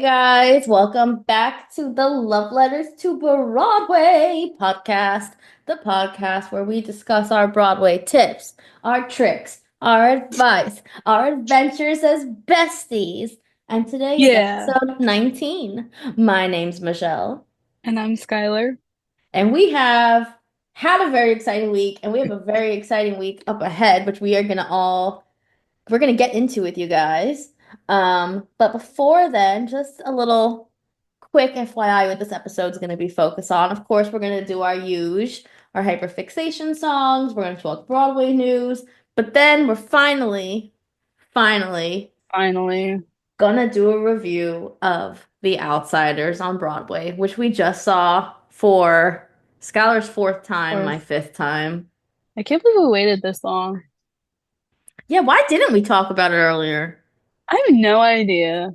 guys, welcome back to the Love Letters to Broadway podcast, the podcast where we discuss our Broadway tips, our tricks, our advice, our adventures as besties. And today is Yeah, episode 19. My name's Michelle, and I'm Skylar. and we have had a very exciting week, and we have a very exciting week up ahead, which we're gonna get into with you guys. But before then, just a little quick FYI what this episode's gonna be focused on. Of course, we're gonna do our hyperfixation songs. We're gonna talk Broadway news, but then we're finally Finally. gonna do a review of The Outsiders on Broadway, which we just saw for Skylar's fourth time, Or my fifth time. I can't believe we waited this long. Yeah, why didn't we talk about it earlier? I have no idea.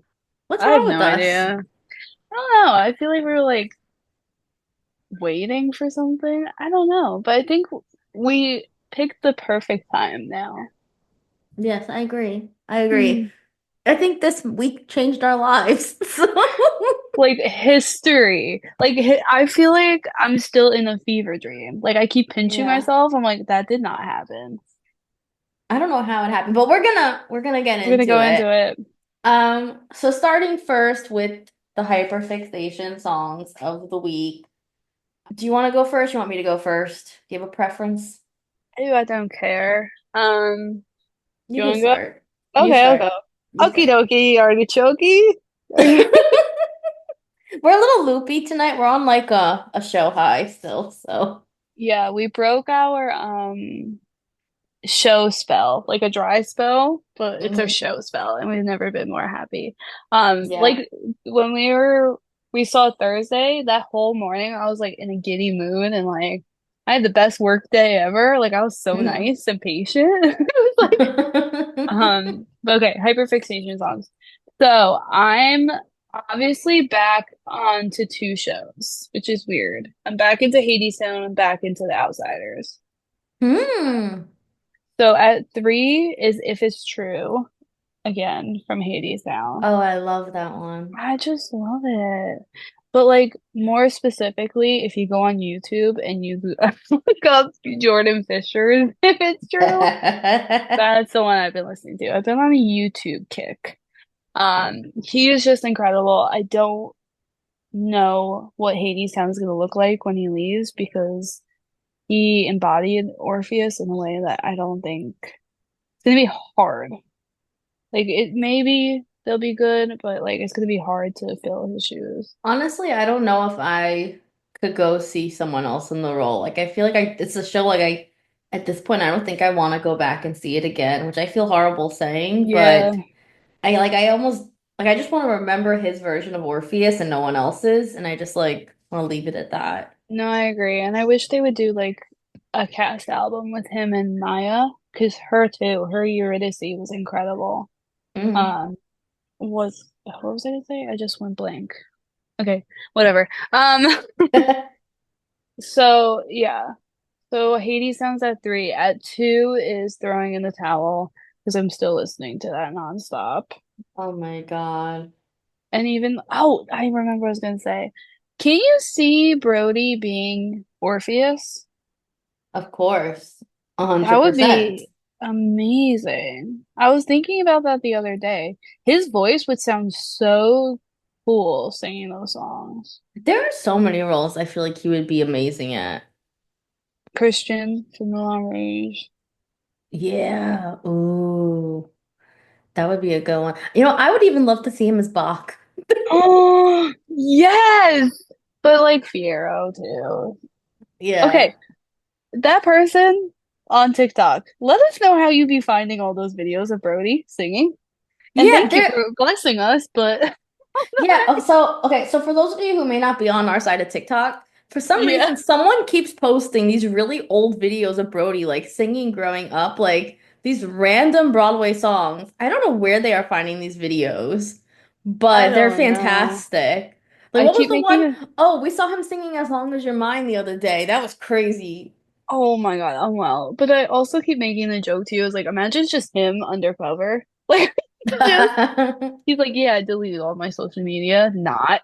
What's I have wrong no with us? idea. I don't know. I feel like we were like waiting for something. I don't know, but I think we picked the perfect time now. Yes, I agree. I agree. Hmm. I think this week changed our lives. So Like history. I feel like I'm still in a fever dream. Like I keep pinching yeah, myself. I'm like, that did not happen. I don't know how it happened, but we're gonna get We're gonna into go it. into it. So starting first with the hyperfixation songs of the week. Do you want to go first? You want me to go first? Do you have a preference? I don't care. You You can wanna go? start. You Okay, I'll go. start. You Okie start. dokie, artichoke. We're a little loopy tonight. We're on like a show high still, so Yeah, we broke our show spell, like a dry spell, but it's our mhm. show spell, and we've never been more happy. Yeah. Like when we saw Thursday, that whole morning I was like in a giddy mood and like I had the best work day ever. Like I was so Mhm. nice and patient. It was like but okay, hyperfixation songs. So I'm obviously back onto two shows, which is weird. I'm back into Hades Town and back into The Outsiders. Hmm. So at three is If It's True, again from Hades Town. Oh, I love that one. I just love it. But like more specifically, if you go on YouTube and you look up Jordan Fisher's If It's True, that's the one I've been listening to. I've been on a YouTube kick. He is just incredible. I don't know what Hades Town is going to look like when he leaves because he embodied Orpheus in a way that I don't think it's going to be hard. Like it maybe they'll be good, but like it's going to be hard to fill his shoes. Honestly, I don't know if I could go see someone else in the role. Like I feel like it's a show like I at this point I don't think I want to go back and see it again, which I feel horrible saying, Yeah, but I almost like I just want to remember his version of Orpheus and no one else's, and I just like want to leave it at that. no, I agree. And I wish they would do like a cast album with him and Maya, because her too, her Eurydice was incredible. Mm. Um, what was I gonna say? I just went blank. Okay, whatever. So yeah. So Hades sounds at three. At two is Throwing in the Towel because I'm still listening to that nonstop. Oh my God. And even I remember what I was gonna say. Can you see Brody being Orpheus? Of course. That would 100%. be amazing. I was thinking about that the other day. His voice would sound so cool singing those songs. There are so many roles I feel like he would be amazing at. Christian from Moulin Rouge. Yeah. Ooh. That would be a good one. You know, I would even love to see him as Bach. Oh, yes! But like Fiero too. Yeah. Okay, that person on TikTok, let us know how you be finding all those videos of Brody singing. And Yeah, thank you there for blessing us, but yeah, so okay, so for those of you who may not be on our side of TikTok, for some yeah, reason someone keeps posting these really old videos of Brody like singing growing up, like these random Broadway songs. I don't know where they are finding these videos, I but they're don't know. fantastic. Like I what was keep the one? making a, Oh, we saw him singing As Long as You're Mine the other day. That was crazy. oh my God, I'm well. But I also keep making the joke to you, is like, imagine it's just him undercover. Like, Just he's like, yeah, I deleted all my social media. Not.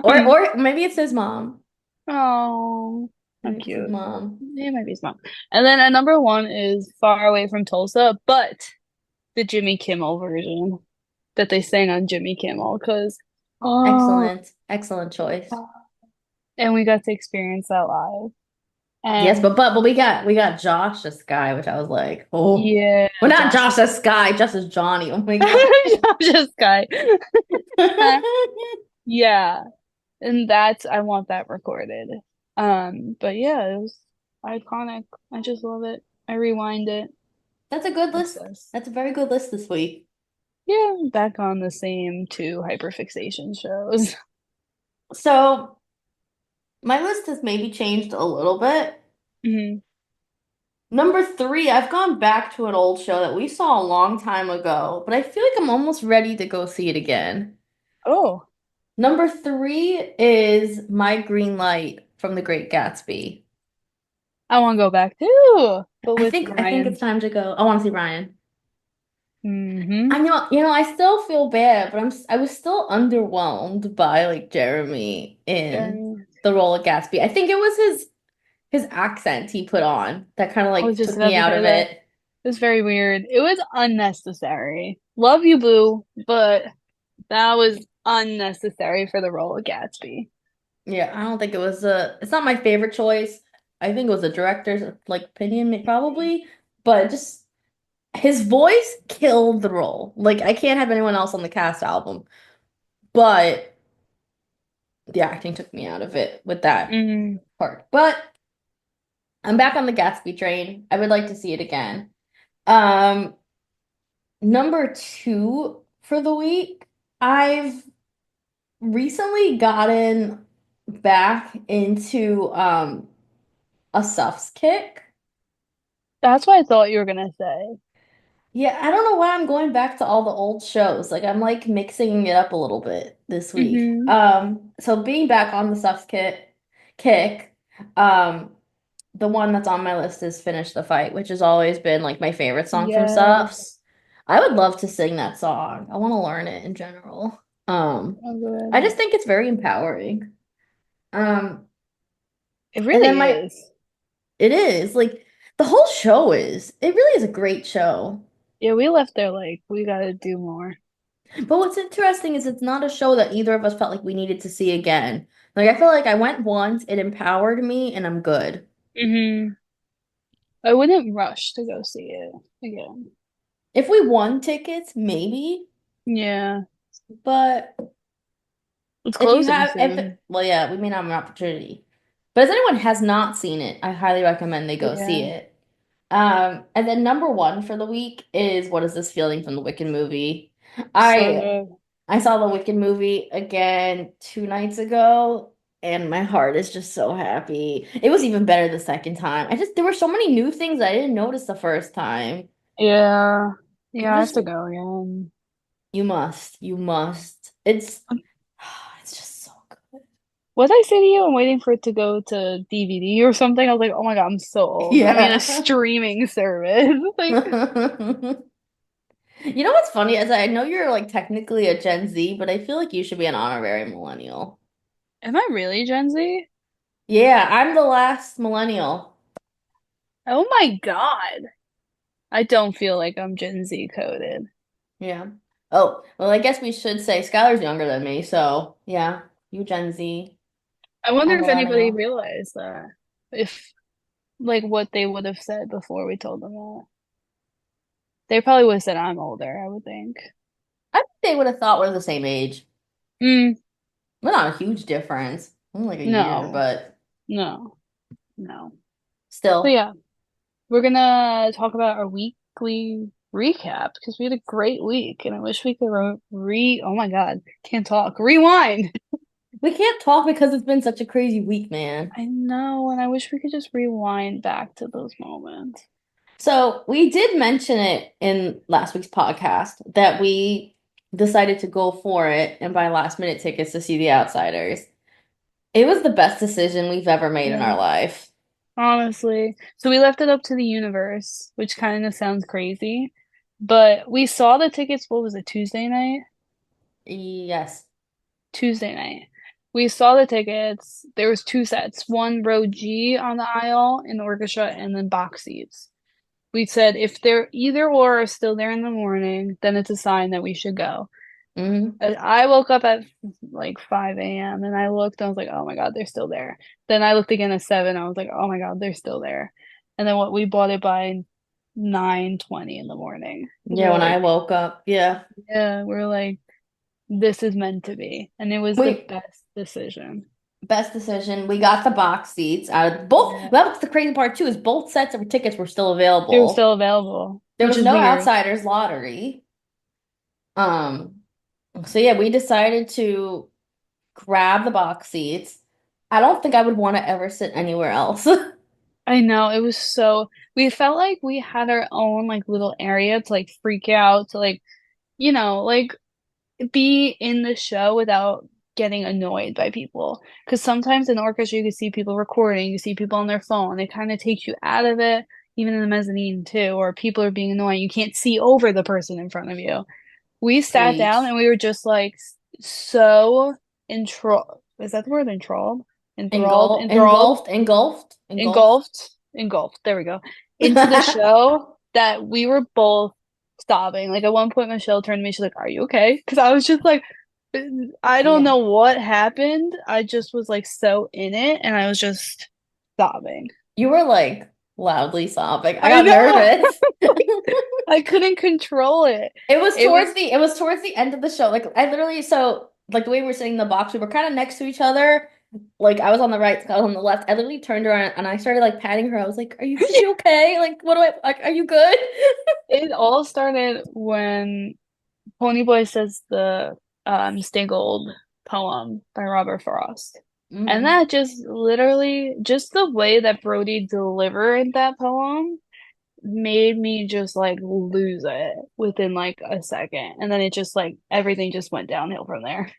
Or maybe it's his mom. Oh, how Maybe it's his cute. mom. Yeah, maybe it's not. And then at number one is Far Away from Tulsa, but the Jimmy Kimmel version that they sang on Jimmy Kimmel, because oh, Excellent. Excellent choice. and we got to experience that live. Yes, And but we got Josh as Sky, which I was like, oh. yeah, Well, not Josh Josh was as Sky, just as Johnny. Oh my God. Josh this guy. Yeah, and that's I want that recorded. But yeah, it was iconic. I just love it. I rewind it. That's a good list. Obsessed. That's a very good list this week. Yeah, back on the same two hyperfixation shows. So my list has maybe changed a little bit. Mhm. Number three, I've gone back to an old show that we saw a long time ago, but I feel like I'm almost ready to go see it again. Oh, Number three is My Green Light from The Great Gatsby. I want to go back too, but I with think I think it's Ryan. time to go. I want to see Ryan. Hmm. I still feel bad, but I was still underwhelmed by like Jeremy in Jeremy. the role of Gatsby. I think it was his accent he put on that kind of I was like just took me about to out say of that. it. It was very weird. It was unnecessary. Love you, Boo, but that was unnecessary for the role of Gatsby. Yeah, I don't think it was a. It's not my favorite choice. I think it was a director's like opinion, probably, but just his voice killed the role. Like I can't have anyone else on the cast album, but the acting took me out of it with that Mm. part. But I'm back on the Gatsby train. I would like to see it again. Um, Number two for the week, I've recently gotten back into a Suffs kick. That's what I thought you were gonna say. Yeah, I don't know why I'm going back to all the old shows. Like I'm like mixing it up a little bit this week. Hmm. So being back on the Suffs kick, um, the one that's on my list is Finish the Fight, which has always been like my favorite song from Yes. Suffs. I would love to sing that song. I want to learn it in general. Oh, I just good. think it's very empowering. Um, It and really then my is. it is like the whole show is. It really is a great show. Yeah, we left there like we gotta do more. But what's interesting is it's not a show that either of us felt like we needed to see again. Like I feel like I went once, it empowered me, and I'm good. Hmm. I wouldn't rush to go see it again. If we won tickets, maybe, Yeah, but it's if you closing have soon. well yeah, we may not have an opportunity. But if anyone has not seen it, I highly recommend they go see Yeah, it. And then number one for the week is What Is This Feeling from the Wicked movie. so I good. I saw the Wicked movie again 2 nights ago, and my heart is just so happy. It was even better the second time. There were so many new things I didn't notice the first time. Yeah, It yeah, I have just, to go again. you must. It's just so good. What did I say to you? I'm waiting for it to go to DVD or something. I was like, oh my God, I'm so old. I mean, a Yeah. streaming service. Like, You know what's funny is I know you're like technically a Gen Z, but I feel like you should be an honorary millennial. am I really Gen Z? Yeah, I'm the last millennial. Oh my God. I don't feel like I'm Gen Z coded. Yeah. Oh, well, I guess we should say Skylar's younger than me, so yeah, you Gen Z, I wonder I'm if anybody millennial. realized that. If, like, what they would have said before we told them that. They probably would have said I'm older, I would think. I think they would have thought we're the same age. Mm, We're not a huge difference, only like a year, no, but no, no. But still. yeah, we're gonna talk about our weekly recap because we had a great week and I wish we could oh my God, can't talk. Rewind. We can't talk because it's been such a crazy week, man. I know, and I wish we could just rewind back to those moments. So we did mention it in last week's podcast that we decided to go for it and buy last minute tickets to see The Outsiders. It was the best decision we've ever made in our Yeah, life. honestly. So we left it up to the universe, which kind of sounds crazy. But we saw the tickets, what was it, Tuesday night? Yes. Tuesday night. We saw the tickets. There was two sets, one row G on the aisle in the orchestra and then box seats. We said if they're either or are still there in the morning, then it's a sign that we should go. Hmm. And I woke up at like 5 a.m. and I looked and I was like, oh my God, they're still there. Then I looked again at 7. I was like, oh my God, they're still there. And then what we bought it by 9:20 in the morning. We Yeah, were when I like, woke up, yeah. yeah, we're like, this is meant to be. And it was the We best decision. Best decision. We got the box seats out of both. Yeah. That's the crazy part too, is both sets of tickets were still They were available. still available, There which was is no weird. outsiders lottery. Um, so yeah, we decided to grab the box seats. I don't think I would want to ever sit anywhere else. I know it was so we felt like we had our own like little area to like freak out, to like, like be in the show without getting annoyed by people. Because sometimes in the orchestra, you can see people recording, you see people on their phone. It kind of takes you out of it, even in the mezzanine too, or people are being annoying. You can't see over the person in front of you. We sat down and Preach. we were just like so enthralled. Is that the word enthralled? Enthralled, enthralled, engulfed. There we go. Into the show that we were both sobbing. Like at one point, Michelle turned to me, she's like, "Are you okay?" Because I was just like, I don't Yeah. know what happened. I just was like so in it, and I was just sobbing. You were like loudly sobbing. I I got know. nervous. I couldn't control it. It was It was, towards the end of the show. Like I literally so like the way we were sitting in the box, we were kind of next to each other. Like I was on the right, Scott was on the left. I literally turned around and I started like patting her. I was like, is she okay? Like, what do I like, are you good?" it all started when Ponyboy says the Stay Gold poem by Robert Frost. And Hmm. that just literally, just the way that Brody delivered that poem made me just like lose it within like a second. And then it just like everything just went downhill from there.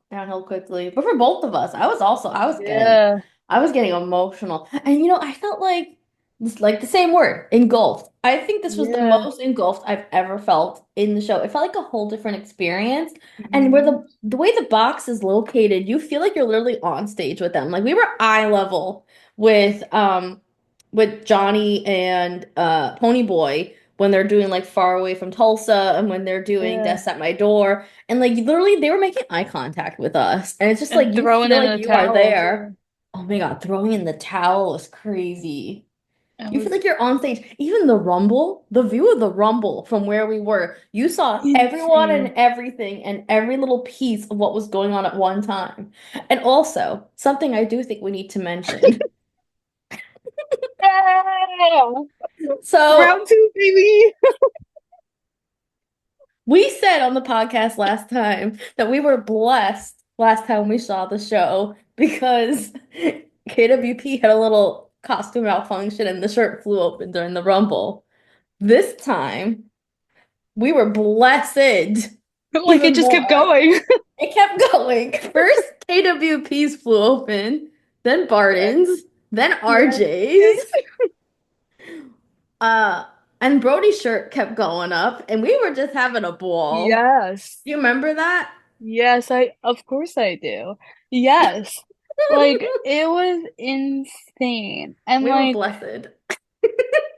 Downhill quickly. But for both of us, Yeah, I was getting emotional. And I felt like this like the same word, engulfed. I think this was the yeah. most engulfed I've ever felt in the show. It felt like a whole different experience. And where Mhm. the way the box is located, you feel like you're literally on stage with them. Like we were eye level with Johnny and Ponyboy when they're doing like Far Away from Tulsa and when they're doing Yeah. Death's at My Door. And like literally they were making eye contact with us. And it's just And like you throwing feel in like the you are towel there. too. Oh my God, throwing in the towel was crazy. It You feel was like you're on stage. Even the Rumble, the view of the Rumble from where we were, you saw everyone and insane. everything and every little piece of what was going on at one time. And also, something I do think we need to mention. Yeah. So Round two, baby. we said on the podcast last time that we were blessed last time we saw the show because KWP had a little costume malfunction and the shirt flew open during the Rumble. This time, we were blessed Like it even just kept more. going. It kept going. First, KWP's flew open, then Yes. Barton's, then Yes. RJ's. Uh, and Brody's shirt kept going up, and we were just having a ball. Yes. Do you remember that? Yes, of course I do. Yes. Like it was insane. And We were like blessed.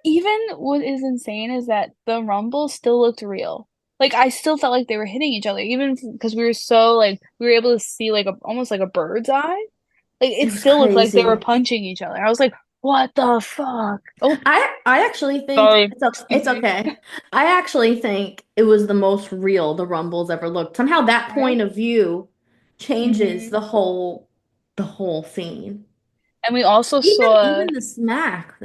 even what is insane is that the Rumble still looked real. Like I still felt like they were hitting each other, even because we were so like we were able to see like a almost like a bird's eye. Like It it was still looked like they were crazy. punching each other. I was like, what the fuck? Oh, I actually think sorry. Excuse it's me. okay. I actually think it was the most real the Rumbles ever looked. Somehow that Right? point of view changes Hmm. the whole scene. And we also Even saw even the smack.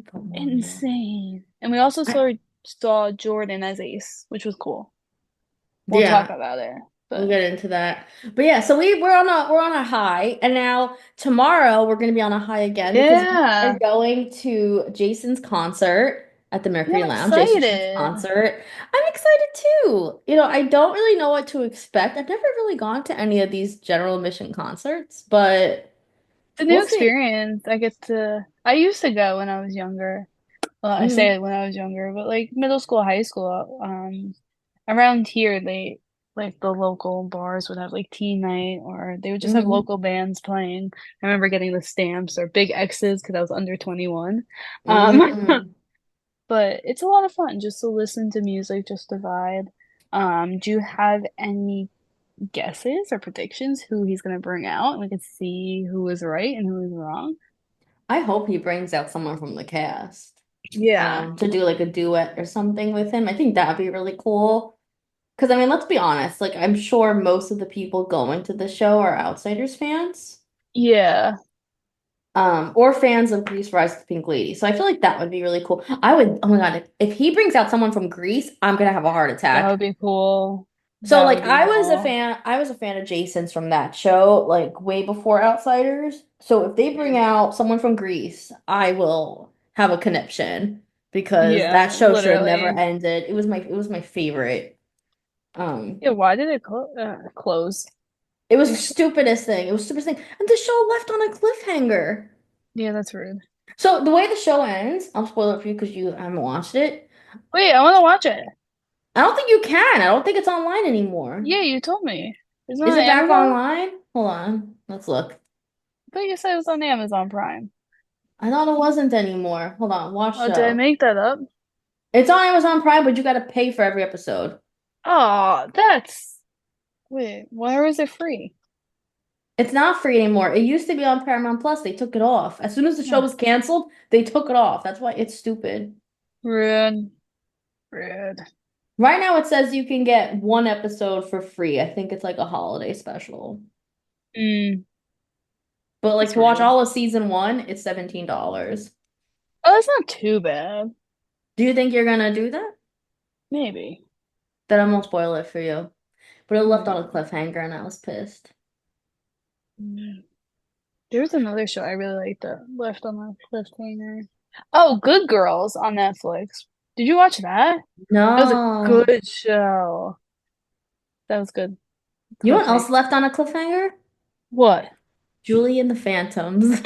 Come on now. insane. And we also I, saw Jordan as Ace, which was cool. Won't talk yeah, about it, we'll but get into that. But yeah, so we're on a high, and now tomorrow we're gonna be on a high again because we are yeah. going to Jason's concert at the Yeah, Mercury I'm Lounge. Jason Schmidt's excited. concert. I'm excited too. I don't really know what to expect. I've never really gone to any of these general admission concerts, but It's a new we'll see. experience. I used to go when I was younger. Well, I say Hmm. it when I was younger, but like middle school, high school, around here they like the local bars would have like teen night or they would just have Hmm. local bands playing. I remember getting the stamps or big X's because I was under 21. Um, Hmm. but it's a lot of fun just to listen to music, just to vibe. Do you have any guesses or predictions who he's gonna bring out and we can see who was right and who was wrong? I hope he brings out someone from the cast, Yeah. to do like a duet or something with him. I think that'd be really cool. Because I mean, let's be honest, like I'm sure most of the people going to the show are Outsiders fans. Yeah, Or fans of Grease Rise of the Pink Lady. So I feel like that would be really cool. I would, oh my God, if he brings out someone from Grease, I'm gonna have a heart that would attack. be cool. So That like would be cool. I was a fan of Jason's from that show, like way before Outsiders. So if they bring out someone from Grease, I will have a conniption because that Yeah, show should have never literally. ended. It was my favorite. Um, Yeah, why did it close? it was They the sh stupidest thing. It was the stupidest thing. And the show left on a cliffhanger. Yeah, that's rude. So the way the show ends, I'll spoil it for you because you haven't watched it. Wait, I want to watch it. I don't think you can. I don't think it's online anymore. Yeah, you told me. Is it Is on it back Amazon? online? Hold on. Let's look. I thought you said it was on Amazon Prime. I thought it wasn't anymore. Hold on. Watch Oh, did I show. make that up? It's on Amazon Prime, but you got to pay for every episode. Oh, that's wait, why was it free? It's not free anymore. It used to be on Paramount Plus. They took it off. As soon as the show Oh, was canceled, they took it off. That's why it's stupid. rude, rude. Right now, it says you can get one episode for free. I think it's like a holiday special. Mm, But like that's to watch rude. all of season one, it's $17. Oh, that's not too bad. Do you think you're gonna do that? Maybe. Then I won't spoil it for you. But it left on a Maybe. cliffhanger and I was pissed. Mm. There's another show I really liked that left on a cliffhanger. Oh, Good Girls on Netflix. Did you watch that? That was a No. good show. That was good. You know what Cliffhanger. else left on a cliffhanger? What? Julie and the Phantoms.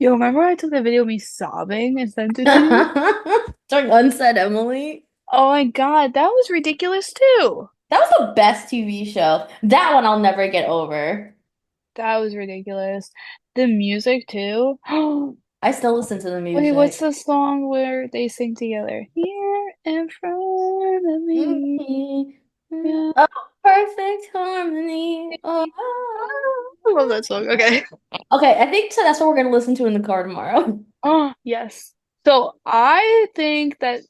Yo, remember I took a video of me sobbing and sent it to you? During Unsaid Emily. Oh my God, that was ridiculous too. That was the best TV show. That one I'll never get over. That was ridiculous. The music too. I still listen to the Wait, what's music. the song where they sing together? Here in front of me. Yeah. Oh, perfect harmony. Oh. I love that song. Okay. Okay, I think so that's what we're gonna listen to in the car tomorrow. Oh, yes. So I think that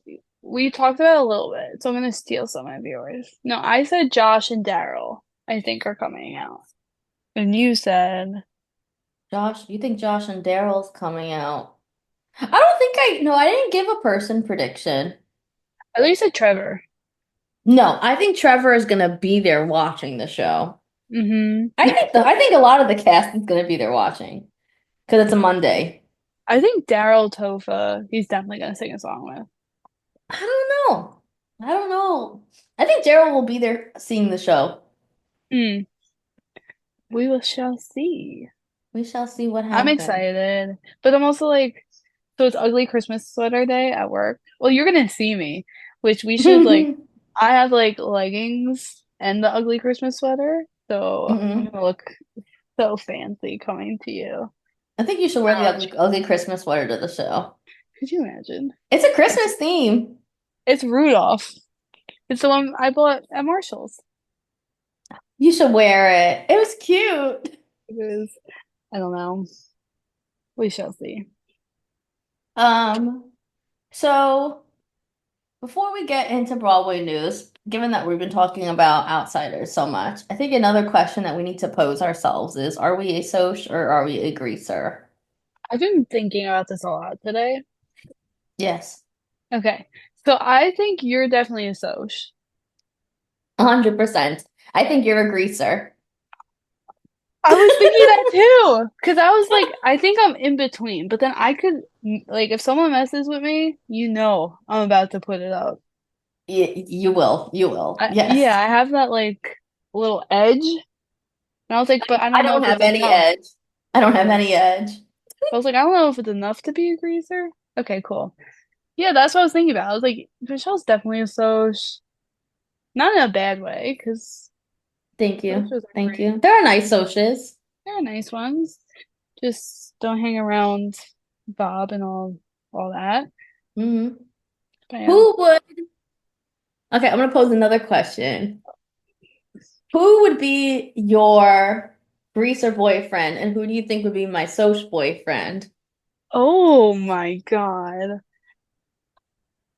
we talked about it a little bit, so I'm gonna steal some of yours. No, I said Josh and Daryl, I think are coming out. And you said, Josh, you think Josh and Daryl's coming out? I don't think I, no, I didn't give a person prediction. at least said Trevor. No, I think Trevor is gonna be there watching the show. Mm-hmm. I think a lot of the cast is gonna be there watching because it's a Monday. I think Daryl Tofa, he's definitely gonna sing a song with. I don't know. I don't know. I think Daryl will be there seeing the show. Hmm. We will shall see. We shall see what I'm happens. excited, but I'm also like, so it's ugly Christmas sweater day at work. Well, you're gonna see me, which we should like. I have like leggings and the ugly Christmas sweater, so I'm Mm-mm. gonna look so fancy coming to you. I think you should wear I the love it. ugly Christmas sweater to the show. Could you imagine? It's a It's Christmas theme. it's Rudolph. It's the one I bought at Marshall's. You should wear it. It was cute. It is. I don't know. We shall see. Um, so before we get into Broadway news, given that we've been talking about outsiders so much, I think another question that we need to pose ourselves is, are we a soc or are we a greaser? I've been thinking about this a lot today. Yes, Okay, so I think you're definitely a Soch. 100%. I think you're a greaser. I was thinking that too, because I was like, I think I'm in between, but then I could, like, if someone messes with me, I'm about to put it up. You will. You will. Yeah, Yes. I have that like little edge, and I was like, but I I don't know don't if have it's any enough. edge. I don't have any edge. I was like, I don't know if it's enough to be a greaser. Okay, cool. Yeah, that's what I was thinking about. I was like, Michelle's definitely a Soch. Not in a bad way, because Thank you. Sochos are Thank great. you. There are nice socials. They're nice ones. Just don't hang around Bob and all that. Hmm. But yeah. Who would, okay, I'm gonna pose another question. Who would be your greaser boyfriend, and who do you think would be my social boyfriend? Oh my God.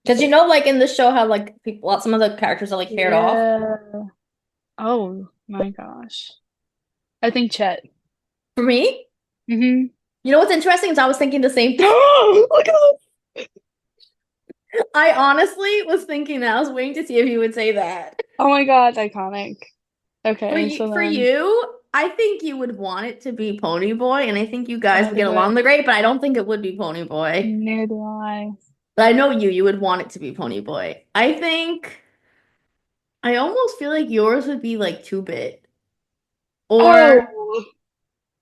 Because you know, like in the show, how like people, well, some of the characters are like paired off. Yeah. Oh my gosh. I think Chet. For me, Hmm. you know what's interesting is I was thinking the same thing. Look at this. I honestly was thinking that. I was waiting to see if you would say that. Oh my God, iconic. Okay, so For then you, I think you would want it to be Pony Boy, and I think you guys so would do get it. along the great, but I don't think it would be Pony Boy. Neither do I. But I know you would want it to be Pony Boy. I think I almost feel like yours would be like 2-bit. Or Oh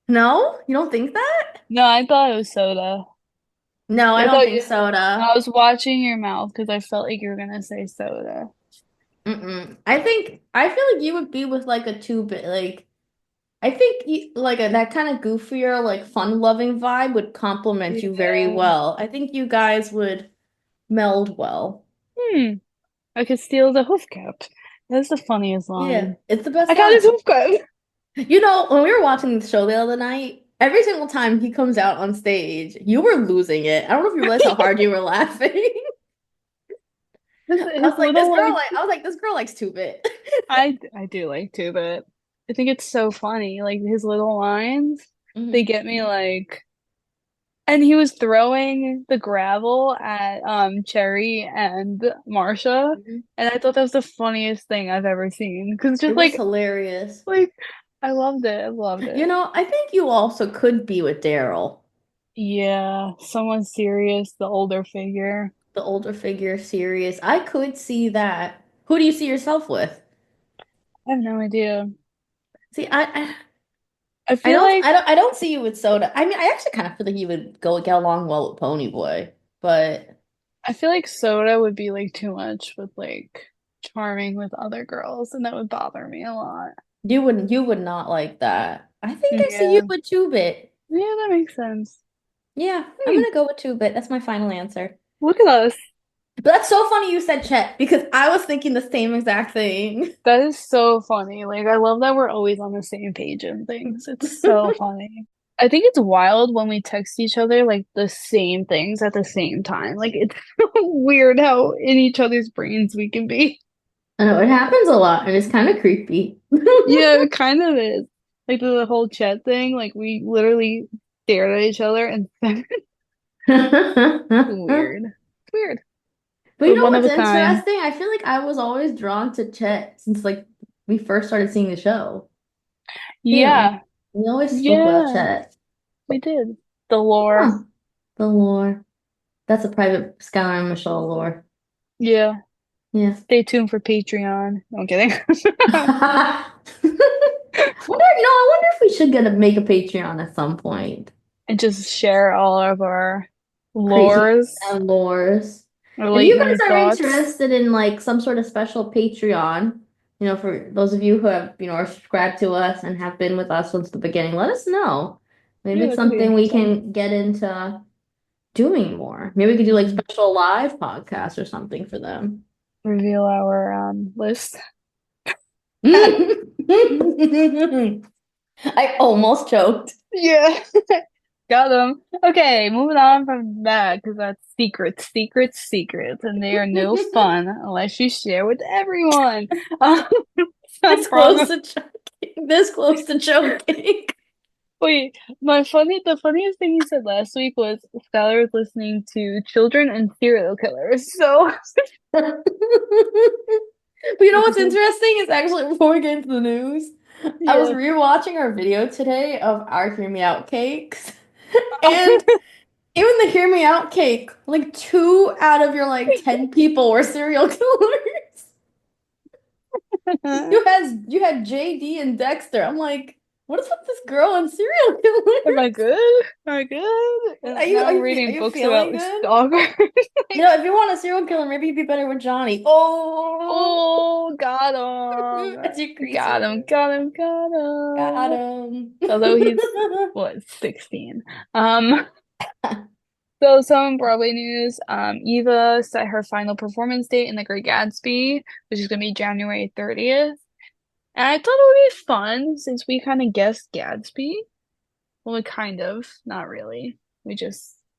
no, you don't think that? no, I thought it was Soda. No, I I don't thought think you. I Soda. was watching your mouth because I felt like you were gonna say Soda. Mm-mm. I feel like you would be with like a 2-bit, like I think like that kind of goofier, like fun-loving vibe would complement you very Yeah. well. I think you guys would meld well. Hmm. I could steal the hoof cap. That's the funniest Yeah, line. it's the I best got his line. hoof cap. You know, when we were watching the show the other night, every single time he comes out on stage, you were losing it. I don't know if you realized how hard you were laughing. His little like I was like, this girl likes 2-bit. I do like too, but I think it's so funny. Like his little lines, they Mhm. get me like. And he was throwing the gravel at Cherry and Marsha, Mhm. and I thought that was the funniest thing I've ever seen. Because It just was hilarious. like I loved it. I loved You it. know, I think you also could be with Daryl, Yeah, someone serious, the older figure. the older figure, serious. I could see that. Who do you see yourself with? I have no idea. See, I feel like I don't see you with Soda. I mean, I actually kind of feel like you would go get along well with Pony Boy, but I feel like Soda would be like too much with like charming with other girls, and that would bother me a lot. you would not like that. I think I see you Yeah, with 2-bit. yeah, that makes sense. Yeah, I'm Hmm, gonna go with 2-bit. That's my final answer. look at us. But that's so funny you said Chet because I was thinking the same exact thing. That is so funny. Like, I love that we're always on the same page and things. It's so funny. I think it's wild when we text each other like the same things at the same time. Like, it's so weird how in each other's brains we can be. I know it happens a lot and it's kind of creepy. Yeah, it kind of is. Like the whole chat thing, like we literally stared at each other and it's But weird. It's weird, you but know one of what's a kind. interesting? I feel like I was always drawn to Chet since like we first started seeing the show. You know, Yeah, we always spoke about yeah, Chet. we did. The lore. Huh. The lore. That's a private Skylar and Michelle lore. Yeah. Yeah. Stay tuned for Patreon. No, I'm kidding. I wonder if we should make a Patreon at some point. And just share all of our Crazy lores lores. or If you late guys night are thoughts. interested in like some sort of special Patreon, for those of you who have, are subscribed to us and have been with us since the beginning, let us know. Maybe Yeah, it's that could be something we interesting. can get into doing more. Maybe we could do like Mhm. special live podcasts or something for them. Reveal our list. I almost choked. Yeah, got them. Okay, moving on from that because that's secrets, secrets, secrets, and they are no fun unless you share with everyone. This Some close problem. to choking. This close to choking. Wait, the funniest thing you said last week was Skylar was listening to children and serial killers. So, But you know which what's is like, interesting is actually before we get into the news, I was yeah. rewatching our video today of our Hear Me Out cakes. And even the Hear Me Out cake, like 2 out of your like 10 people were serial killers. You had JD and Dexter. I'm like, What is with this girl and serial Am I killers? good? Am I good? Are And you now are I'm you are reading you books feeling about good? stalkers. You Like, know, if you want a serial killer, maybe you'd be better with Johnny. Oh, oh, got that's your him. crazy. Got him, got him, got Got him. him. Although he's, what, 16. Um, so some Broadway news. Eva set her final performance date in The Great Gatsby, which is gonna be January 30th. And I thought it would be fun since we kind of guessed Gatsby. Well, we kind of, not really.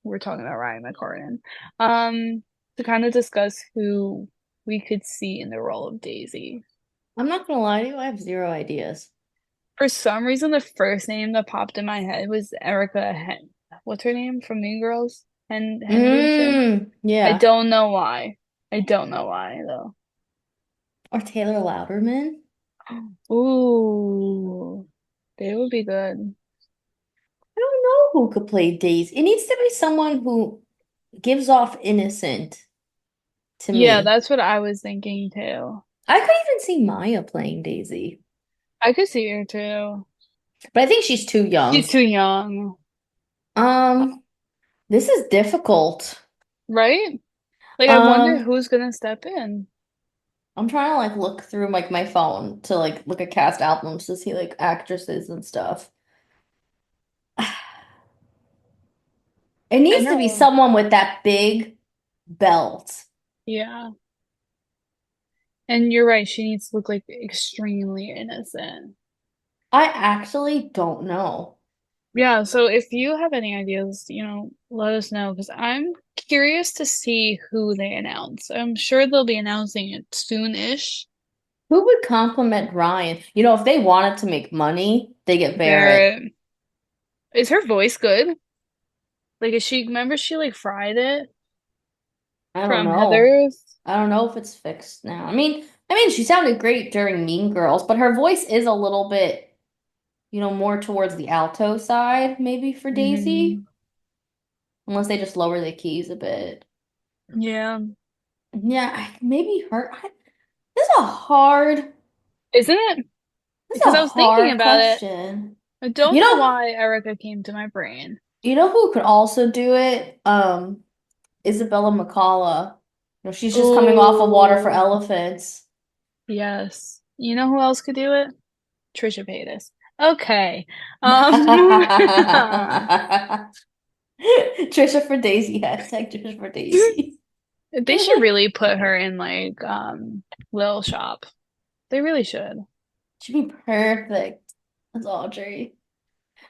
We're talking about Ryan McCartan. To kind of discuss who we could see in the role of Daisy. I'm not gonna lie to you, I have zero ideas. For some reason, the first name that popped in my head was Erica Hen. What's her name from Mean Girls? Henderson. I Yeah. don't know why. I don't know why though. Or Taylor Louderman. Ooh, they would be good. I don't know who could play Daisy. It needs to be someone who gives off innocent to Yeah, me. that's what I was thinking too. I could even see Maya playing Daisy, I could see her too. but I think she's too She's young. too young, Um, this is difficult. right? Like, I wonder Um, who's gonna step in. I'm trying to like look through like my phone to like look at cast albums to see like actresses and stuff. It I needs to be know. someone with that big belt. Yeah. And you're right, she needs to look like extremely innocent. I actually don't know. Yeah, so if you have any ideas, let us know because I'm curious to see who they announce. I'm sure they'll be announcing it soon-ish. Who would compliment Ryan? You know, if they wanted to make money, they get Barrett. Barrett. Is her voice good? Like, remember she like fried it I don't from know. Heather's? I don't know if it's fixed now. I mean, she sounded great during Mean Girls, but her voice is a little bit, more towards the alto side, maybe for Daisy, Hmm. unless they just lower the keys a bit. Yeah. Yeah, maybe her. This is a hard. Isn't it? This is Because a I was thinking hard about it. question. I don't You know know, why Erica came to my brain. you know who could also do it? Isabella McCalla. She's just coming off of Water for Oh, Elephants. yes. You know who else could do it? Trisha Paytas. Okay. Moving on. Trisha for Daisy. Hashtag Trisha for Daisy. They should really put her in like Little Shop. They really should. She'd be perfect. That's Audrey.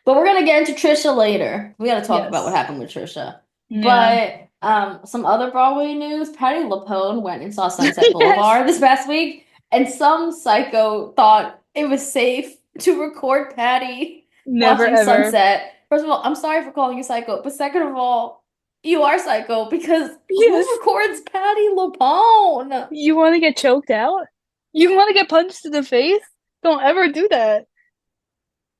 But we're gonna get into Trisha later. We gotta talk about what Yes. happened with Trisha. Yeah. But some other Broadway news. Patti LuPone went and saw Sunset Yes. Boulevard this past week, and some psycho thought it was safe to record Patty Never watching ever. sunset. First of all, I'm sorry for calling you psycho, but second of all, you are psycho because who Yes. records Patti LuPone? You want to get choked out? You want to get punched in the face? Don't ever do that.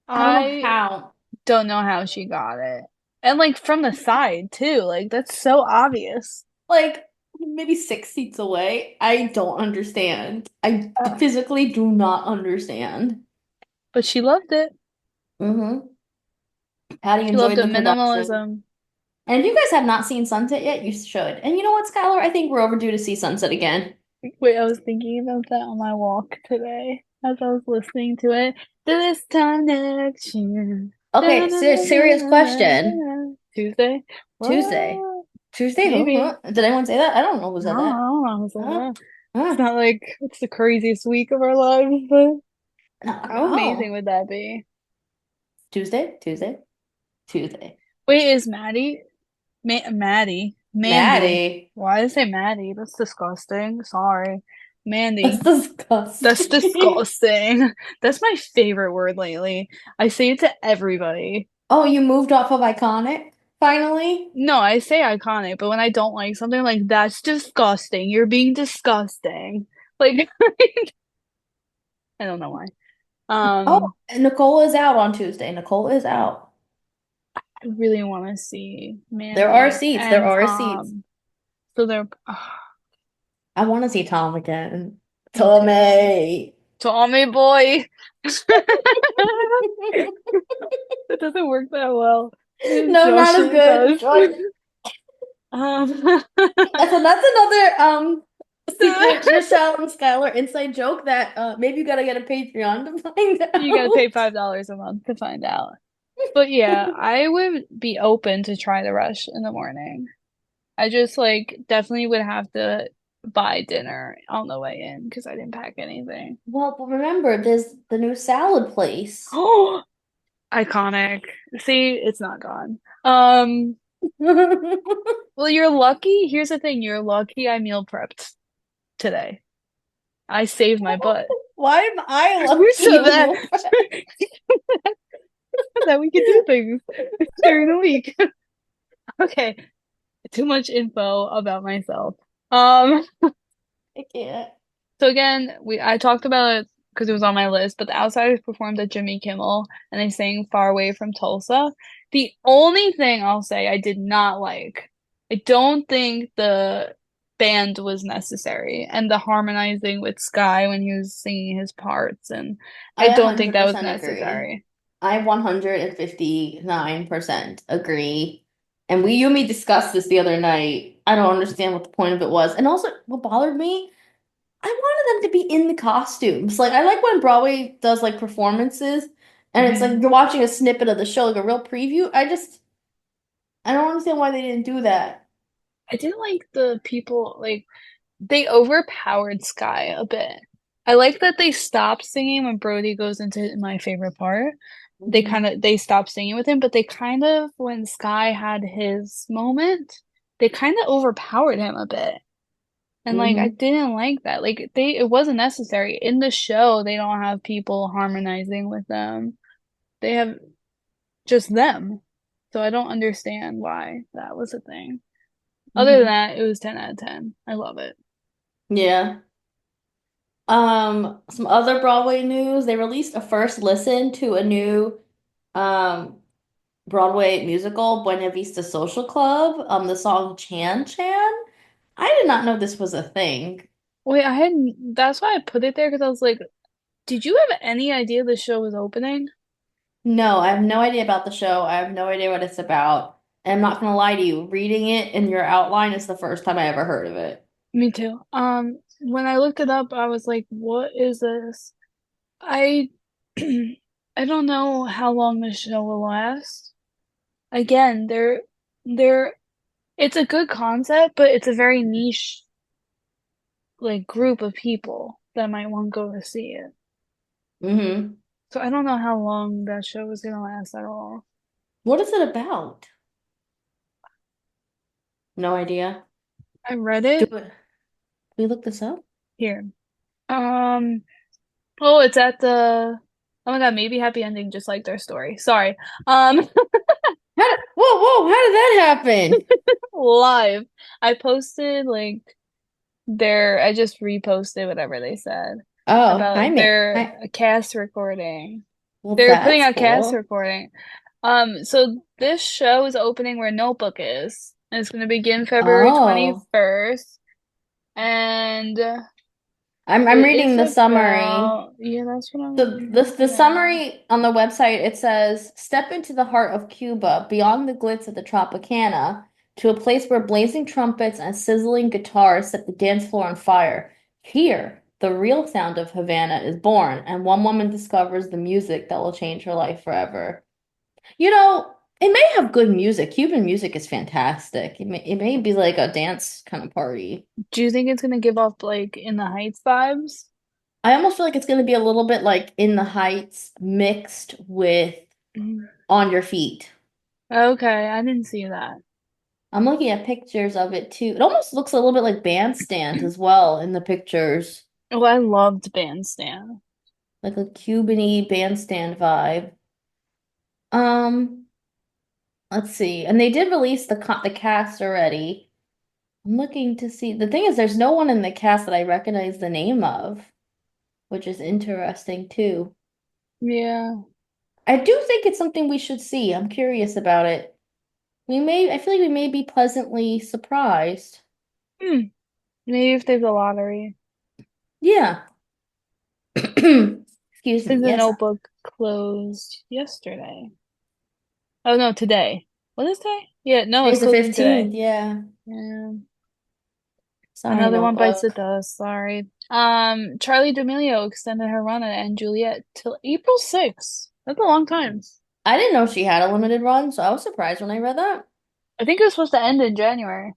I don't know I how. don't know how she got it. And like from the side too. Like that's so obvious. Like maybe 6 seats away. I don't understand. I Uh, physically do not understand. but she loved it. Mm-hmm. Patty She loved enjoyed the the production. minimalism. And if you guys have not seen Sunset yet, you should. And you know what, Skylar? I think we're overdue to see Sunset again. Wait, I was thinking about that on my walk today as I was listening to it. This time next year. Okay, serious question. Tuesday? Tuesday. What? Tuesday, who? Maybe. Huh? Did anyone say that? I don't know who I said don't that. know. I was Huh? like, it's Huh? not like it's the craziest week of our lives, but No, how amazing no. would that be? Tuesday, Tuesday, Tuesday. Wait, is Maddie, Mandy? Maddie. Why did I say Maddie? That's disgusting. Sorry. That's Mandy. That's disgusting. disgusting. That's my favorite word lately. I say it to everybody. Oh, you moved off of iconic, finally? No, I say iconic, but when I don't like something, like that's disgusting. You're being disgusting. Like I don't know why. Oh, Um, Nicole is out on Tuesday. Nicole is out. I really want to see There are Mandy seats. There and are seats. Tom. So they're I want to see Tom again. me too. Tommy. Tommy boy. It doesn't work that well. No, not Josh as good. does. Joy. Um, That's another secret Michelle and Skylar inside joke that maybe you gotta get a Patreon to find you gotta pay out. $5 a month to find out. But yeah, I would be open to try the rush in the morning. I just like definitely would have to buy dinner on the way in because I didn't pack anything. Well, but remember, there's the new salad place. Oh, iconic. See, it's not gone. Well, you're lucky. Here's the thing, you're lucky I meal prepped today. I saved my butt. Why am I So lucky and that meal prep? that we could do things during the week. Okay, too much info about myself. Um, I can't. so again, we I talked about it because it was on my list, but the Outsiders performed at Jimmy Kimmel and they sang Far Away from Tulsa. The only thing I'll say I did not like, I don't think the band was necessary and the harmonizing with Sky when he was singing his parts, and I I don't think that was 100% agree. necessary. I 159% agree. And you and me discussed this the other night. I don't understand what the point of it was. And also, what bothered me, I wanted them to be in the costumes. Like, I like when Broadway does like performances and it's like Yeah. you're watching a snippet of the show, like a real preview. I don't understand why they didn't do that. I didn't like the people, like, they overpowered Sky a bit. I like that they stopped singing when Brody goes into my favorite part. Mhm. They stopped singing with him, but they kind of, when Sky had his moment, they kind of overpowered him a bit. And like I Hmm. didn't like that. Like it wasn't necessary. In the show, they don't have people harmonizing with them. They have just them. So I don't understand why that was a thing. Other than Hmm. that, it was 10 out of 10. I love it. Yeah. Some other Broadway news. They released a first listen to a new um Broadway musical, Buena Vista Social Club, the song Chan Chan. I did not know this was a thing. Wait, that's why I put it there because I was like, did you have any idea the show was opening? No, I have no idea about the show. I have no idea what it's about. And I'm not gonna lie to you, reading it in your outline is the first time I ever heard of it. Me too. When I looked it up, I was like, what is this? I I don't know how long this show will last. Again, they're it's a good concept, but it's a very niche like group of people that might want to go to see it. Hmm. So I don't know how long that show is gonna last at all. What is it about? No idea. I read Do it it. We look this up? here. Um, oh, it's at the oh my God, maybe Happy Ending just like their story. Sorry. Um, Whoa, how did that happen? live. I posted like I just reposted whatever they said Oh, hi, about mate. their Hi. cast recording. Well, They're putting that's out cast cool. recording. So this show is opening where Notebook is. And it's going to begin February Oh, 21st. And I'm it reading is the summary. about, yeah, that's what The I'm the looking at. summary on the website, it says, "Step into the heart of Cuba, beyond the glitz of the Tropicana, to a place where blazing trumpets and sizzling guitars set the dance floor on fire. Here, the real sound of Havana is born, and one woman discovers the music that will change her life forever." You know, it may have good music. Cuban music is fantastic. It may be like a dance kind of party. Do you think it's going to give off like In the Heights vibes? I almost feel like it's going to be a little bit like In the Heights mixed with Mm. On Your Feet. Okay, I didn't see that. I'm looking at pictures of it too. It almost looks a little bit like Bandstand as well in the pictures. Oh, I loved Bandstand. Like a Cuban-y Bandstand vibe. Um, let's see. And they did release the cast already. I'm looking to see. The thing is, there's no one in the cast that I recognize the name of, which is interesting too. Yeah. I do think it's something we should see. I'm curious about it. I feel like we may be pleasantly surprised. Hmm. Maybe if there's a lottery. Yeah. Excuse me. Since the Yes. notebook closed yesterday. Oh no, today. What is today? Yeah, no, it's Today's the closing today. 15th. Yeah. Yeah. Sorry, Another one bites the notebook. dust. Sorry. Charlie D'Amelio extended her run at and Juliet till April 6th. That's a long time. I didn't know she had a limited run, so I was surprised when I read that. I think it was supposed to end in January.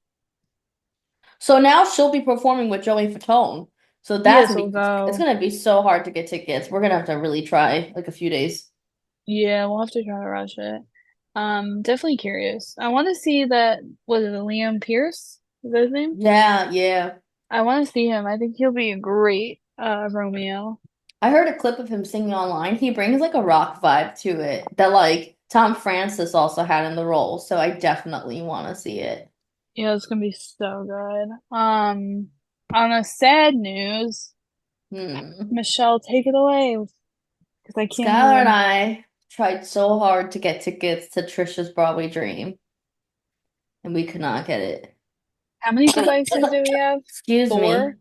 So now she'll be performing with Joey Fatone. So that's Yes, gonna we'll be it's go. gonna be so hard to get tickets. We're gonna have to really try like a few days. Yeah, we'll have to try to rush it. Definitely curious. I want to see that. Was it Liam Pierce? Is that his name? Yeah, yeah. I want to see him. I think he'll be a great Romeo. I heard a clip of him singing online. He brings like a rock vibe to it that like Tom Francis also had in the role. So I definitely want to see it. Yeah, it's gonna be so good. On a sad news, Hmm. Michelle, take it away because I can't Skylar and even. I tried so hard to get tickets to Trisha's Broadway Dream, and we could not get it. How many devices do we have? Excuse me. Four?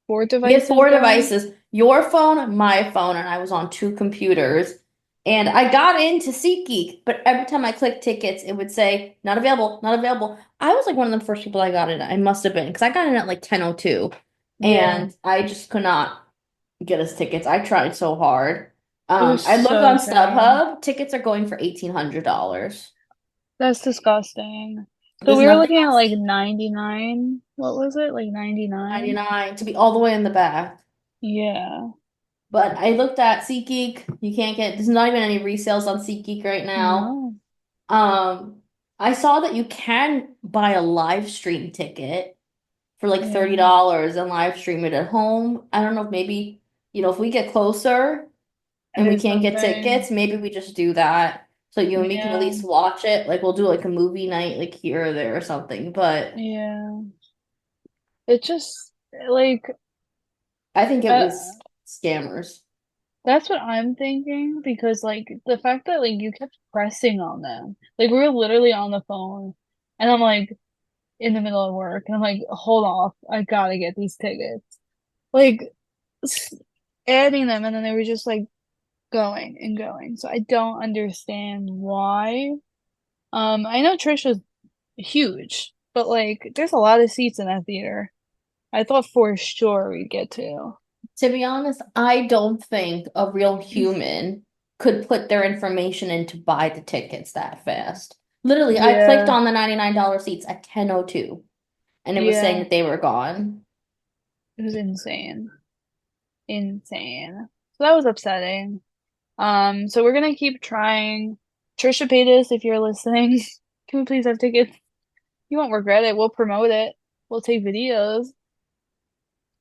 Four We had devices four going? devices, your phone, my phone, and I was on two computers. And I got into SeatGeek, but every time I clicked tickets, it would say not available, not available. I was like one of the first people I got in. I must have been because I got in at like 10:02, Yeah, and I just could not get us tickets. I tried so hard. it was I looked so on sad. StubHub. Tickets are going for $1,800. That's disgusting. So There's we were nothing looking at like else. 99. What was it? Like 99? 99 to be all the way in the back. Yeah. But I looked at SeatGeek. You can't get, there's not even any resales on SeatGeek right now. No. Um, I saw that you can buy a live stream ticket for like Yeah. $30 and live stream it at home. I don't know if maybe, if we get closer And and we there's can't get something. tickets, maybe we just do that. So you and me can at Yeah. least watch it. Like we'll do like a movie night like here or there or something. But Yeah. It just like I think it uh, was scammers. that's what I'm thinking because like the fact that like you kept pressing on them. Like we were literally on the phone and I'm like in the middle of work and I'm like, hold off, I gotta get these tickets. Like s- adding them and then they were just like going and going. So I don't understand why. I know Trish was huge, but like there's a lot of seats in that theater. I thought for sure we'd get to. To be honest, I don't think a real human could put their information in to buy the tickets that fast. Literally, I clicked Yeah, on the $99 seats at 10:02 and it was saying yeah, that they were gone. it was insane. Insane. So that was upsetting. So we're gonna keep trying. Trisha Paytas, if you're listening, can we please have tickets? You won't regret it. We'll promote it. We'll take videos.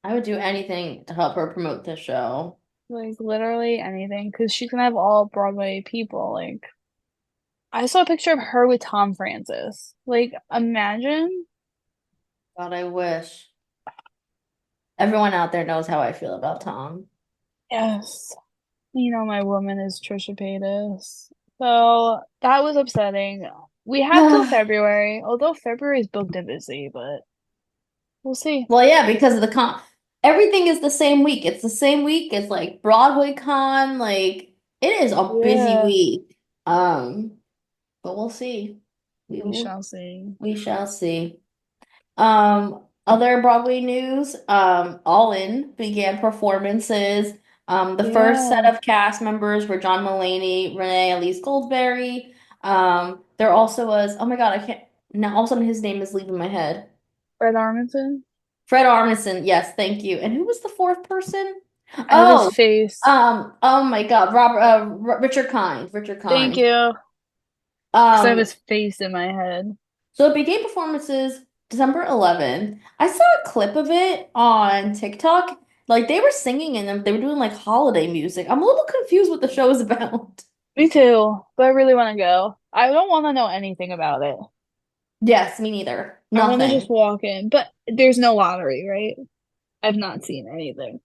I would do anything to help her promote this show. Like literally anything. Because she's gonna have all Broadway people. Like I saw a picture of her with Tom Francis. Like imagine. God, I wish. Everyone out there knows how I feel about Tom. Yes. You know my woman is Trisha Paytas. So that was upsetting. We have till February, although February is booked and busy, but we'll see. Well, yeah, because of the everything is the same week. It's the same week as like Broadway Con. Like it is a busy Yeah, week. But we'll see. We we will shall see. we shall see. Other Broadway news, All In began performances. The first set Yeah, of cast members were John Mulaney, Renee Elise Goldsberry. There also was, oh my God, I can't now all of a sudden his name is leaving my head. Fred Armisen. Fred Armisen, yes, thank you. And who was the fourth person? I have his Oh, face. oh my God, Richard Kind, Richard Thank Kind. you. Because I have Um, his face in my head. so it began performances December 11th. I saw a clip of it on TikTok. Like they were singing and they were doing like holiday music. I'm a little confused what the show is about. Me too, but I really want to go. I don't want to know anything about it. Yes, me neither. I want to just Nothing. walk in, but there's no lottery, right? I've not seen anything.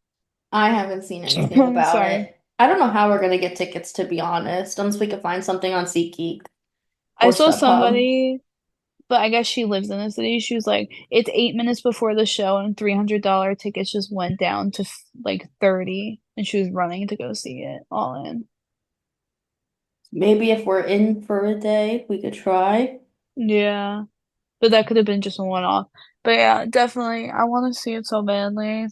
I haven't seen anything I'm about sorry. it. I don't know how we're gonna get tickets, to be honest, unless we can find something on SeatGeek I or saw StubHub. somebody, but I guess she lives in the city. She was like, it's 8 minutes before the show, and $300 tickets just went down to like 30. and she was running to go see it all in. Maybe if we're in for a day, we could try. Yeah, but that could have been just a one-off. But yeah, definitely, I want to see it so badly.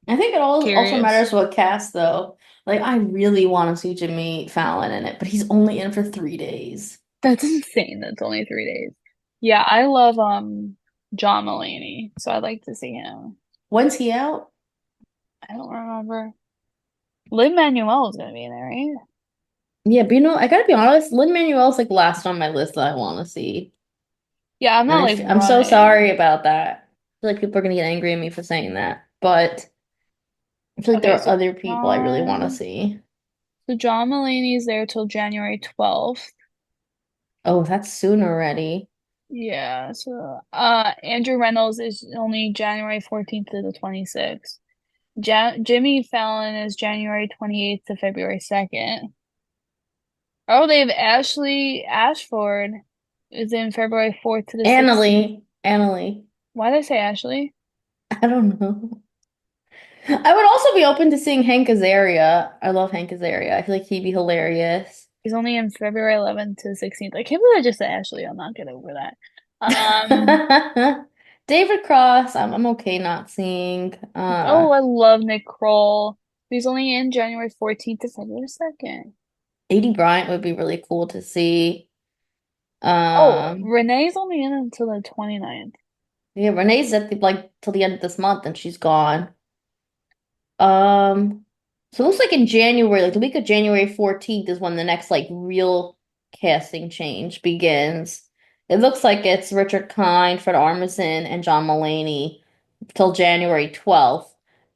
I think it all also Curious. matters what cast though. Like I really want to see Jimmy Fallon in it, but he's only in for 3 days. That's insane. That's only 3 days. Yeah, I love John Mulaney, so I'd like to see him. When's he out? I don't remember. Lin-Manuel is gonna be in there, right? Yeah, but I gotta be honest, Lin-Manuel's like last on my list that I want to see. Yeah, I'm And not like I'm so sorry running. about that. I feel like people are gonna get angry at me for saying that, but I feel like there Okay, are so other people I really want to see. John Mulaney is there till January 12th. Oh, that's soon already. Yeah, so Andrew Reynolds is only January 14th to the 26th. Jimmy Fallon is January 28th to February 2nd. Oh, they have Ashley Ashford is in February 4th to the 16th. Annalie. Why did I say Ashley? I don't know. I would also be open to seeing Hank Azaria. I love Hank Azaria. I feel like he'd be hilarious. He's only in February 11th to 16th. I can't believe I just said Ashley. I'll not get over that. Um, David Cross, I'm okay not seeing. oh, I love Nick Kroll. He's only in January 14th to February 2nd. 80 Bryant would be really cool to see. Oh, Um, Renee's only in until the 29th. yeah, Renee's at the like till the end of this month and she's gone. Um, so it looks like in January, like the week of January 14th is when the next like real casting change begins. It looks like it's Richard Kind, Fred Armisen, and John Mulaney till January 12th.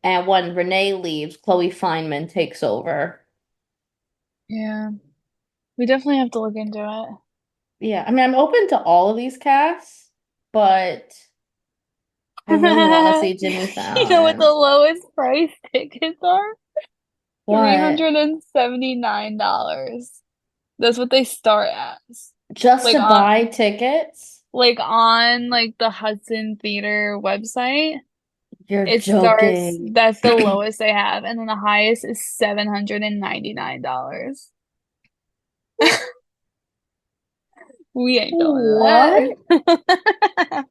And when Renee leaves, Chloe Fineman takes over. Yeah, we definitely have to look into it. Yeah, I mean, I'm open to all of these casts, but I really want to see Jimmy You know what the Fallon. lowest price tickets are? What? $379. That's what they start as. Just Like to on buy tickets? like the Hudson Theater website. You're It starts, joking. that's the lowest they have, and then the highest is $799. We ain't doing What? that.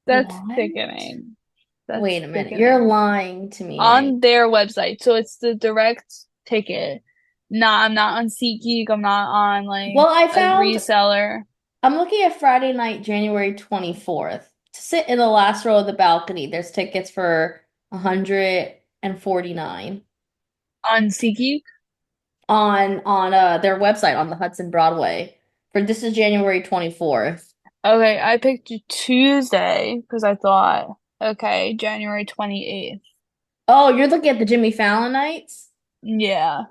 That's What? sickening. That's Wait a minute. You're sickening. lying to me right. On their website. So it's the direct ticket. Nah, I'm not on SeatGeek. I'm not on like Well, I a found reseller. I'm looking at Friday night, January 24th. To sit in the last row of the balcony, there's tickets for 149 On SeatGeek? on their website on the Hudson Broadway. For this is January 24th. Okay, I picked Tuesday because I thought, okay, January 28th. Oh, you're looking at the Jimmy Fallon nights? Yeah.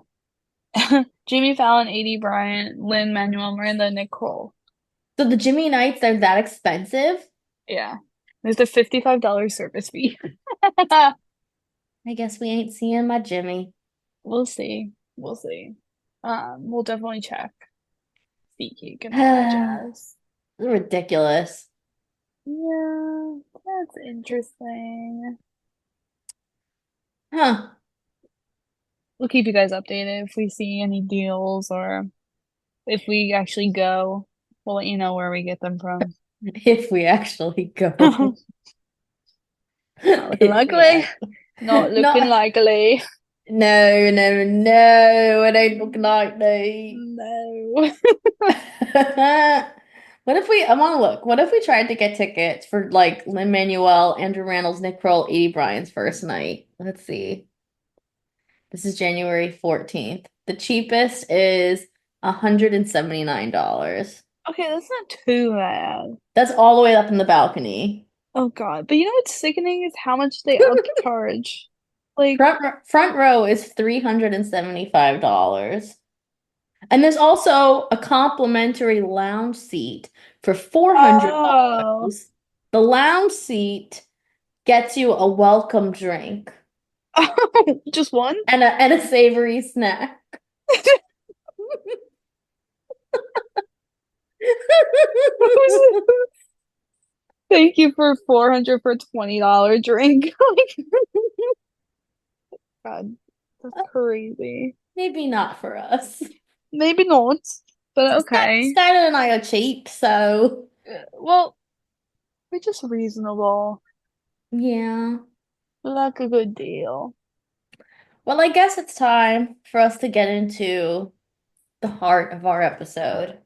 Jimmy Fallon, 80 Bryant, Lin-Manuel Miranda, Nick Kroll. So the Jimmy nights are that expensive? Yeah. There's a $55 service fee. I guess we ain't seeing my Jimmy. We'll see. We'll see. We'll definitely check SeatGeek and all that Ridiculous. jazz. Yeah, that's interesting. Huh. We'll keep you guys updated if we see any deals or if we actually go. We'll let you know where we get them from. If we actually go. Not looking If we likely. actually. Not looking Not. likely. No, no, no. It ain't looking like me. No. What if we, I want to look. What if we tried to get tickets for like Lin-Manuel, Andrew Rannells, Nick Kroll, Edie Bryan's first night? Let's see. This is January 14th. The cheapest is $179. Okay, that's not too bad. That's all the way up in the balcony. Oh God. But you know what's sickening is how much they upcharge. Like, Front row is $375. And there's also a complimentary lounge seat for oh, $400. The lounge seat gets you a welcome drink just one? and a savory snack. Thank you for 400 for $20 drink. God. That's crazy. Maybe not for us. Maybe not, but okay. Skylar and I are cheap, so Well, we're just reasonable. yeah. We like a good deal. Well, I guess it's time for us to get into the heart of our episode,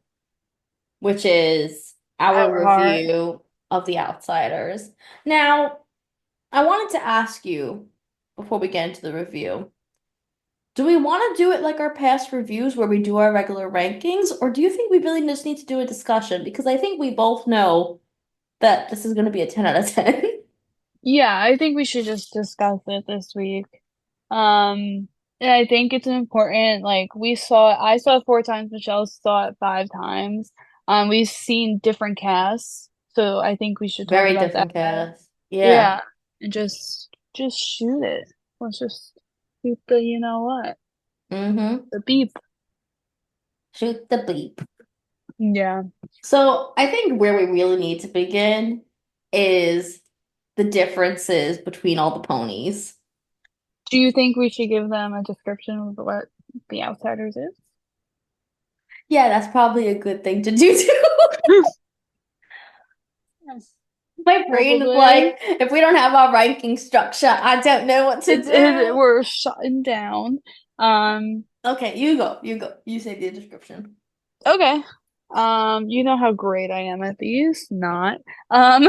which is our Our heart. review of The Outsiders. Now, I wanted to ask you before we get into the review, do we want to do it like our past reviews where we do our regular rankings, or do you think we really just need to do a discussion? Because I think we both know that this is going to be a 10 out of 10. Yeah, I think we should just discuss it this week. Um, and I think it's an important, like I saw it 4 times, Michelle saw it 5 times. We've seen different casts, so I think we should talk Very about that. different cast. Yeah. Yeah, and just shoot it. Let's just shoot the you know what, Mm-hmm. the beep. Shoot the bleep. Yeah. So I think where we really need to begin is the differences between all the ponies. Do you think we should give them a description of what the Outsiders is? Yeah, that's probably a good thing to do too. Yes. My brain is Probably. like, if we don't have our ranking structure, I don't know what to do. We're shutting down. Um, Okay, you go. You go. You say the description. okay. You know how great I am at these. Not. Um,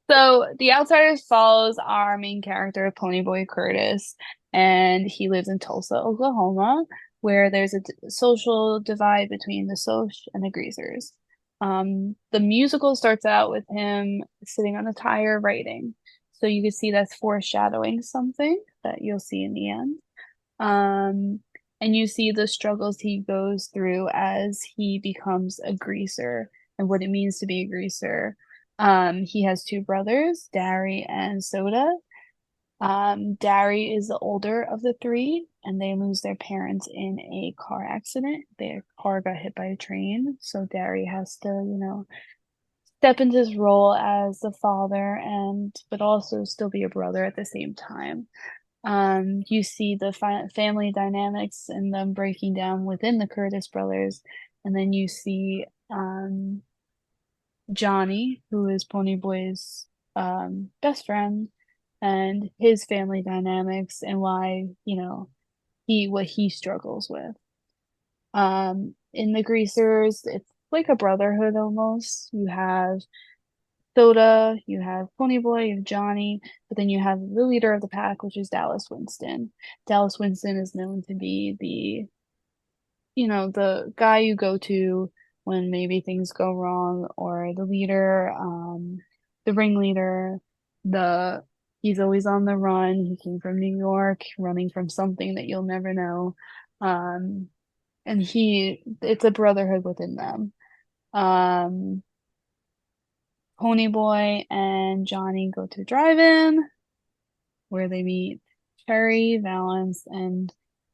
so The Outsiders follows our main character, Ponyboy Curtis, and he lives in Tulsa, Oklahoma, where there's a social divide between the Soch and the Greasers. The musical starts out with him sitting on a tire writing. So you can see that's foreshadowing something that you'll see in the end. Um, and you see the struggles he goes through as he becomes a greaser and what it means to be a greaser. He has two brothers, Dari and Soda. Dari is the older of the three, and they lose their parents in a car accident. Their car got hit by a train, so Dari has to, step into his role as the father and but also still be a brother at the same time. You see the family dynamics and them breaking down within the Curtis brothers, and then you see Johnny, who is Ponyboy's best friend, and his family dynamics and why, he what he struggles with. In the Greasers, it's like a brotherhood almost. You have Soda, you have Ponyboy, you have Johnny, but then you have the leader of the pack, which is Dallas Winston. Dallas Winston is known to be the guy you go to when maybe things go wrong, or the leader, the ringleader, he's always on the run. He came from New York, running from something that you'll never know. Um, and it's a brotherhood within them. Um, Ponyboy and Johnny go to drive-in where they meet Cherry, Valance, and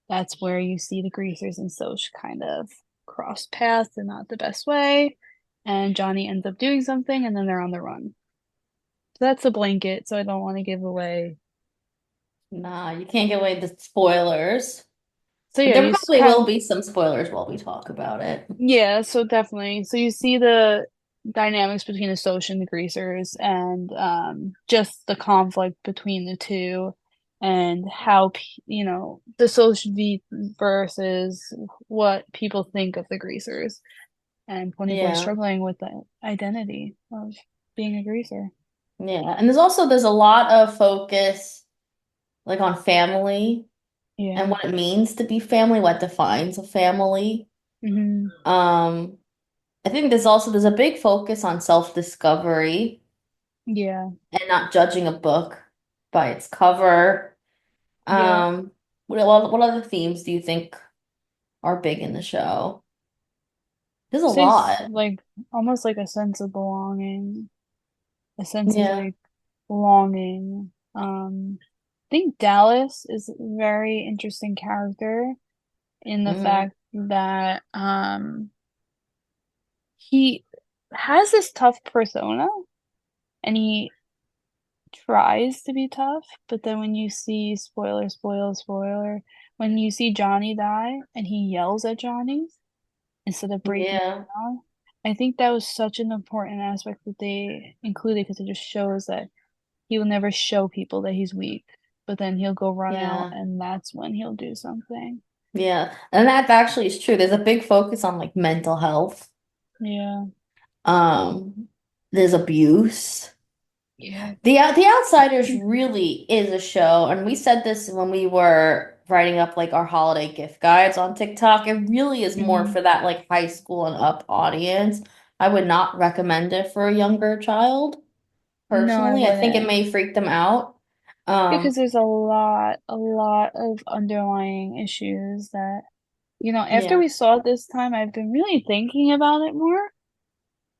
that's where you see the Greasers and Soch kind of cross paths in not the best way. And Johnny ends up doing something, and then they're on the run. So that's a blanket, so I don't want to give away. Nah, you can't give away the spoilers. So But yeah, there probably will be some spoilers while we talk about it. yeah, so definitely. So you see the dynamics between the Soch and the Greasers, and just the conflict between the two, and how the Soch versus what people think of the Greasers, and Ponyboy Yeah. struggling with the identity of being a Greaser. Yeah. And there's a lot of focus like on family and Yeah. what it means to be family, what defines a family. Hmm. Um, I think there's a big focus on self-discovery Yeah. and not judging a book by its cover. Yeah. What other themes do you think are big in the show? There's a So it's lot. like almost like a sense of belonging, a sense of Yeah. like longing. I think Dallas is a very interesting character in the Hmm. fact that he has this tough persona and he tries to be tough, but then when you see spoiler, spoiler, spoiler, when you see Johnny die and he yells at Johnny instead of breaking Yeah, down. I think that was such an important aspect that they included because it just shows that he will never show people that he's weak, but then he'll go run out yeah, and that's when he'll do something. yeah. And that actually is true. There's a big focus on like mental health. Yeah. Um, there's abuse. Yeah. The Outsiders really is a show, and we said this when we were writing up like our holiday gift guides on TikTok. It really is more Hmm. for that like high school and up audience. I would not recommend it for a younger child, No, I personally. I think it wouldn't. may freak them out. Because Um, there's a lot of underlying issues that, after yeah, we saw it this time, I've been really thinking about it more.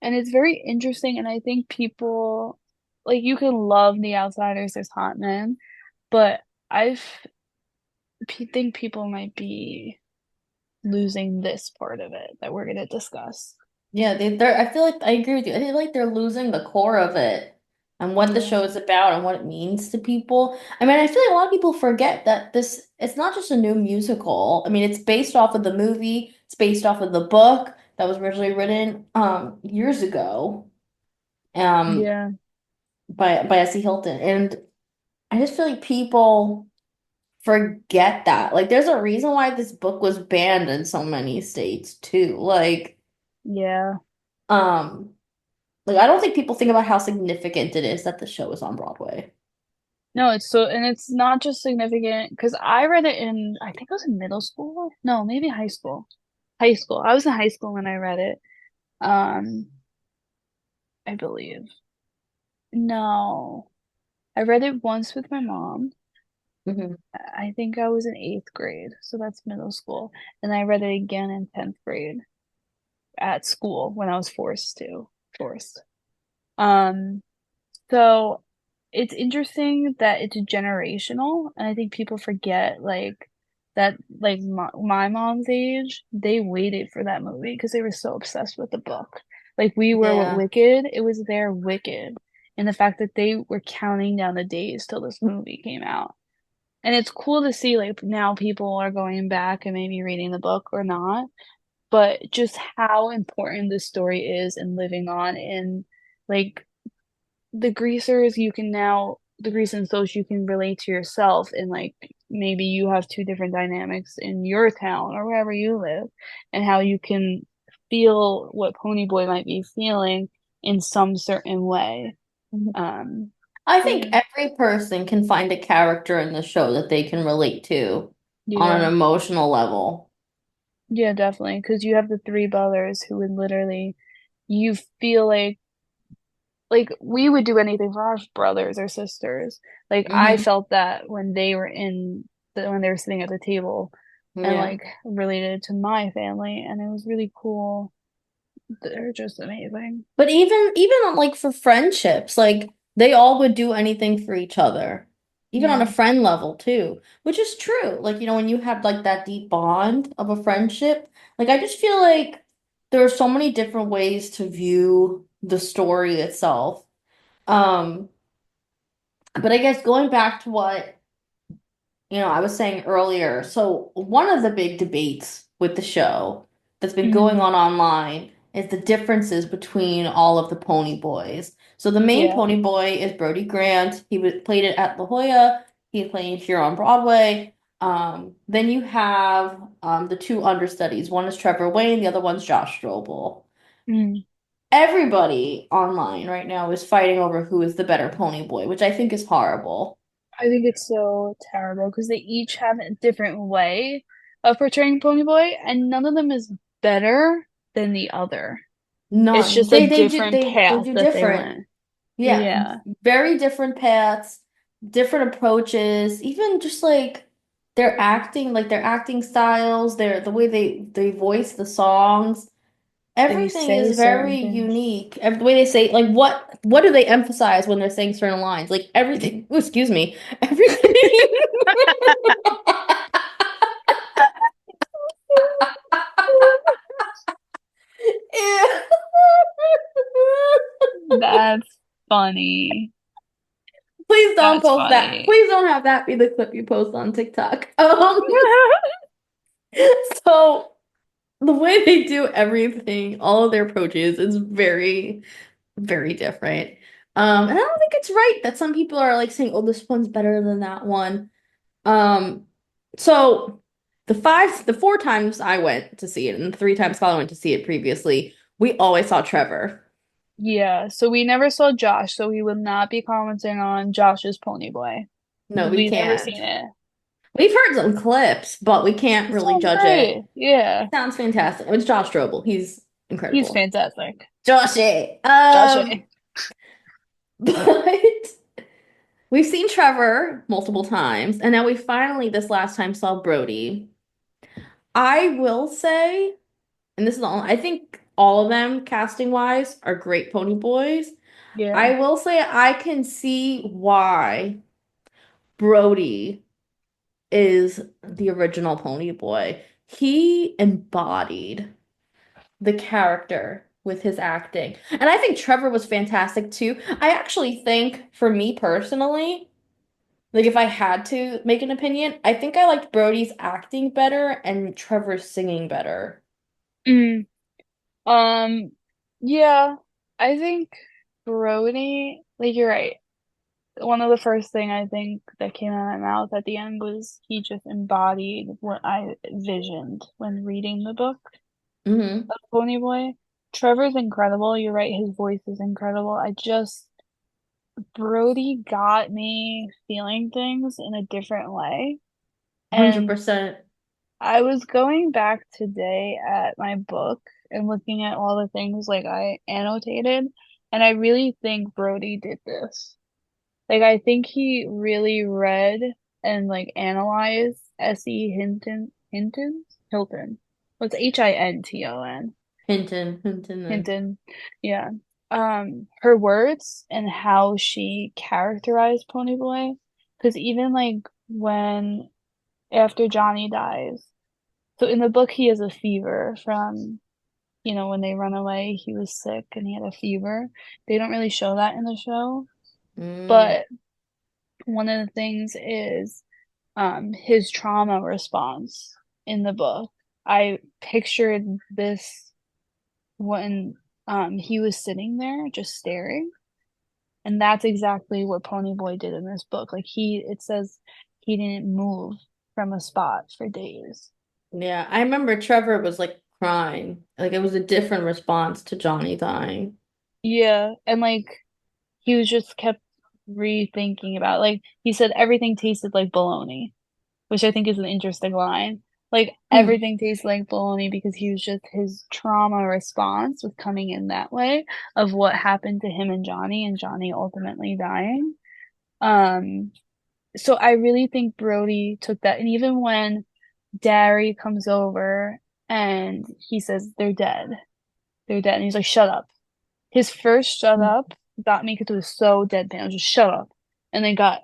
And it's very interesting. And I think people, like, you can love The Outsiders, there's hot men, but I think people might be losing this part of it that we're going to discuss. yeah, they're. I feel like I agree with you. I feel like they're losing the core of it and what the Yeah. show is about and what it means to people. I mean, I feel like a lot of people forget that it's not just a new musical. I mean, it's based off of the movie. It's based off of the book that was originally written years ago um Yeah. by S.E. Hilton. And I just feel like people forget that. Like there's a reason why this book was banned in so many states too. Yeah. Um Like I don't think people think about how significant it is that the show is on Broadway. No, and it's not just significant because I read it in, I think I was in middle school. No, maybe high school. High school. I was in high school when I read it. Um, I believe. No, I read it once with my mom. Hmm. I think I was in eighth grade, so that's middle school. And I read it again in 10th grade at school when I was forced. Um, So it's interesting that it's generational, and I think people forget that like my mom's age, they waited for that movie because they were so obsessed with the book. Like we were with Yeah. Wicked, it was their Wicked, and the fact that they were counting down the days till this movie came out. And it's cool to see like now people are going back and maybe reading the book or not, but just how important this story is and living on in like the grease and soch you can relate to yourself and like maybe you have two different dynamics in your town or wherever you live and how you can feel what Ponyboy might be feeling in some certain way. Um, I so think yeah. every person can find a character in the show that they can relate to on an Yeah. emotional level. Yeah, definitely. Because you have the three brothers who would literally, you feel like we would do anything for our brothers or sisters. Like I Hmm. felt that when when they were sitting at the table and Yeah. like related to my family and it was really cool. They're just amazing. But even like for friendships, like they all would do anything for each other. Even on a Yeah. friend level too, which is true. Like, when you have like that deep bond of a friendship, like I just feel like there are so many different ways to view the story itself. Um, but I guess going back to what I was saying earlier, so one of the big debates with the show that's been going Mm, on online is the differences between all of the pony boys. So the main yeah. pony boy is Brody Grant. Played it at La Jolla. He played here on Broadway. Then you have the two understudies. One is Trevor Wayne, the other one's Josh Strobel. Mm. Everybody online right now is fighting over who is the better pony boy, which I think is horrible. I think it's so terrible because they each have a different way of portraying Ponyboy and none of them is better than the other. It's None. just a different They path do that they different. went. Yeah, Yeah. very different paths, different approaches, even just like their acting styles, the way they voice the songs. They Everything say is certain very things. unique. The way they say like what do they emphasize when they're saying certain lines? Like everything. Ooh, excuse me. Everything. That's funny. Please don't That's post that. funny. Please don't have that be the clip you post on TikTok. So the way they do everything, all of their approaches is very, very different. And I don't think it's right that some people are like saying, "Oh, this one's better than that one." Um, so the four times I went to see it, and the three times Skylar went to see it previously, we always saw Trevor. Yeah, so we never saw Josh, so we will not be commenting on Josh's Pony Boy No, because we we never can't. seen it. We've heard some clips, but we can't It really sounds judge it. great. Yeah, It sounds fantastic. It's Josh Strobel. He's he's incredible. fantastic. Joshy. Josh A. But we've seen Trevor multiple times, and now we finally this last time saw Brody. I will say, and this is the only, I think all of them casting wise are great pony boys. Yeah. I will say I can see why Brody is the original pony boy. He embodied the character with his acting. And I think Trevor was fantastic too. I actually think, for me personally, like if I had to make an opinion, I think I liked Brody's acting better and Trevor's singing better. Mm. Um, yeah, I think Brody, like you're right. One of the first thing I think that came out of my mouth at the end was he just embodied what I visioned when reading the book Hmm. of Pony Boy. Trevor's incredible. You're right, his voice is incredible. Brody got me feeling things in a different way. And 100%. I was going back today at my book and looking at all the things like I annotated, and I really think Brody did this. Like I think he really read and like analyzed S.E. Hilton. What's Hinton? Hinton. Hinton. Yeah. Her words and how she characterized Ponyboy. Because even like when after Johnny dies, so in the book he has a fever from, when they run away, he was sick and he had a fever. They don't really show that in the show, Mm, but one of the things is his trauma response in the book. I pictured this when he was sitting there just staring, and that's exactly what Ponyboy did in this book. Like it says he didn't move from a spot for days. yeah, I remember Trevor was like crying. Like it was a different response to Johnny dying. Yeah, and like he was just kept rethinking about like he said everything tasted like bologna, which I think is an interesting line. Like Hmm. everything tastes like bologna because he was just his trauma response was coming in that way of what happened to him and Johnny ultimately dying. Um, so I really think Brody took that, and even when Derry comes over and he says they're dead, and he's like, "Shut up." His first "shut up" got me because it was so deadpan. I was just "shut up," and then got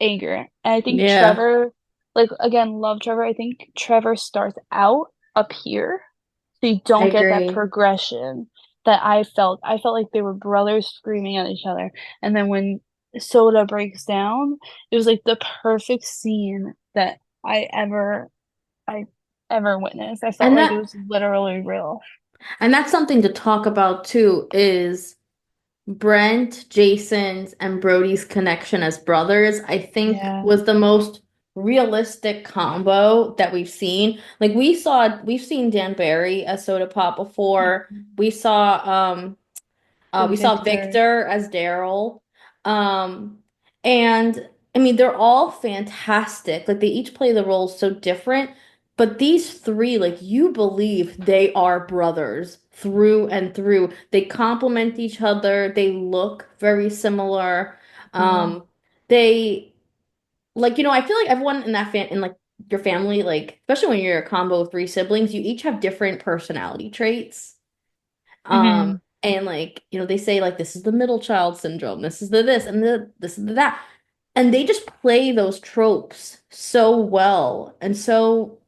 anger. And I think Yeah, Trevor, like again, love Trevor. I think Trevor starts out up here, so you I don't get that agree. progression that I felt. I felt like they were brothers screaming at each other. And then when Soda breaks down, it was like the perfect scene that I ever witnessed. I felt And like it that was literally real. and that's something to talk about too, is Brent, Jason's, and Brody's connection as brothers, I think Yeah. was the most realistic combo that we've seen. Like we've seen Dan Barry as Soda Pop before. Mhm. We saw we saw Victor. Victor as Daryl. Um, and I mean, they're all fantastic. Like they each play the roles so different, but these three, like you believe they are brothers through and through. They complement each other. They look very similar. Yeah. They I feel like everyone in that in like your family, like especially when you're a combo of three siblings, you each have different personality traits. Hmm. And like, they say like this is the middle child syndrome, this is the this and the this is the that. And they just play those tropes so well and so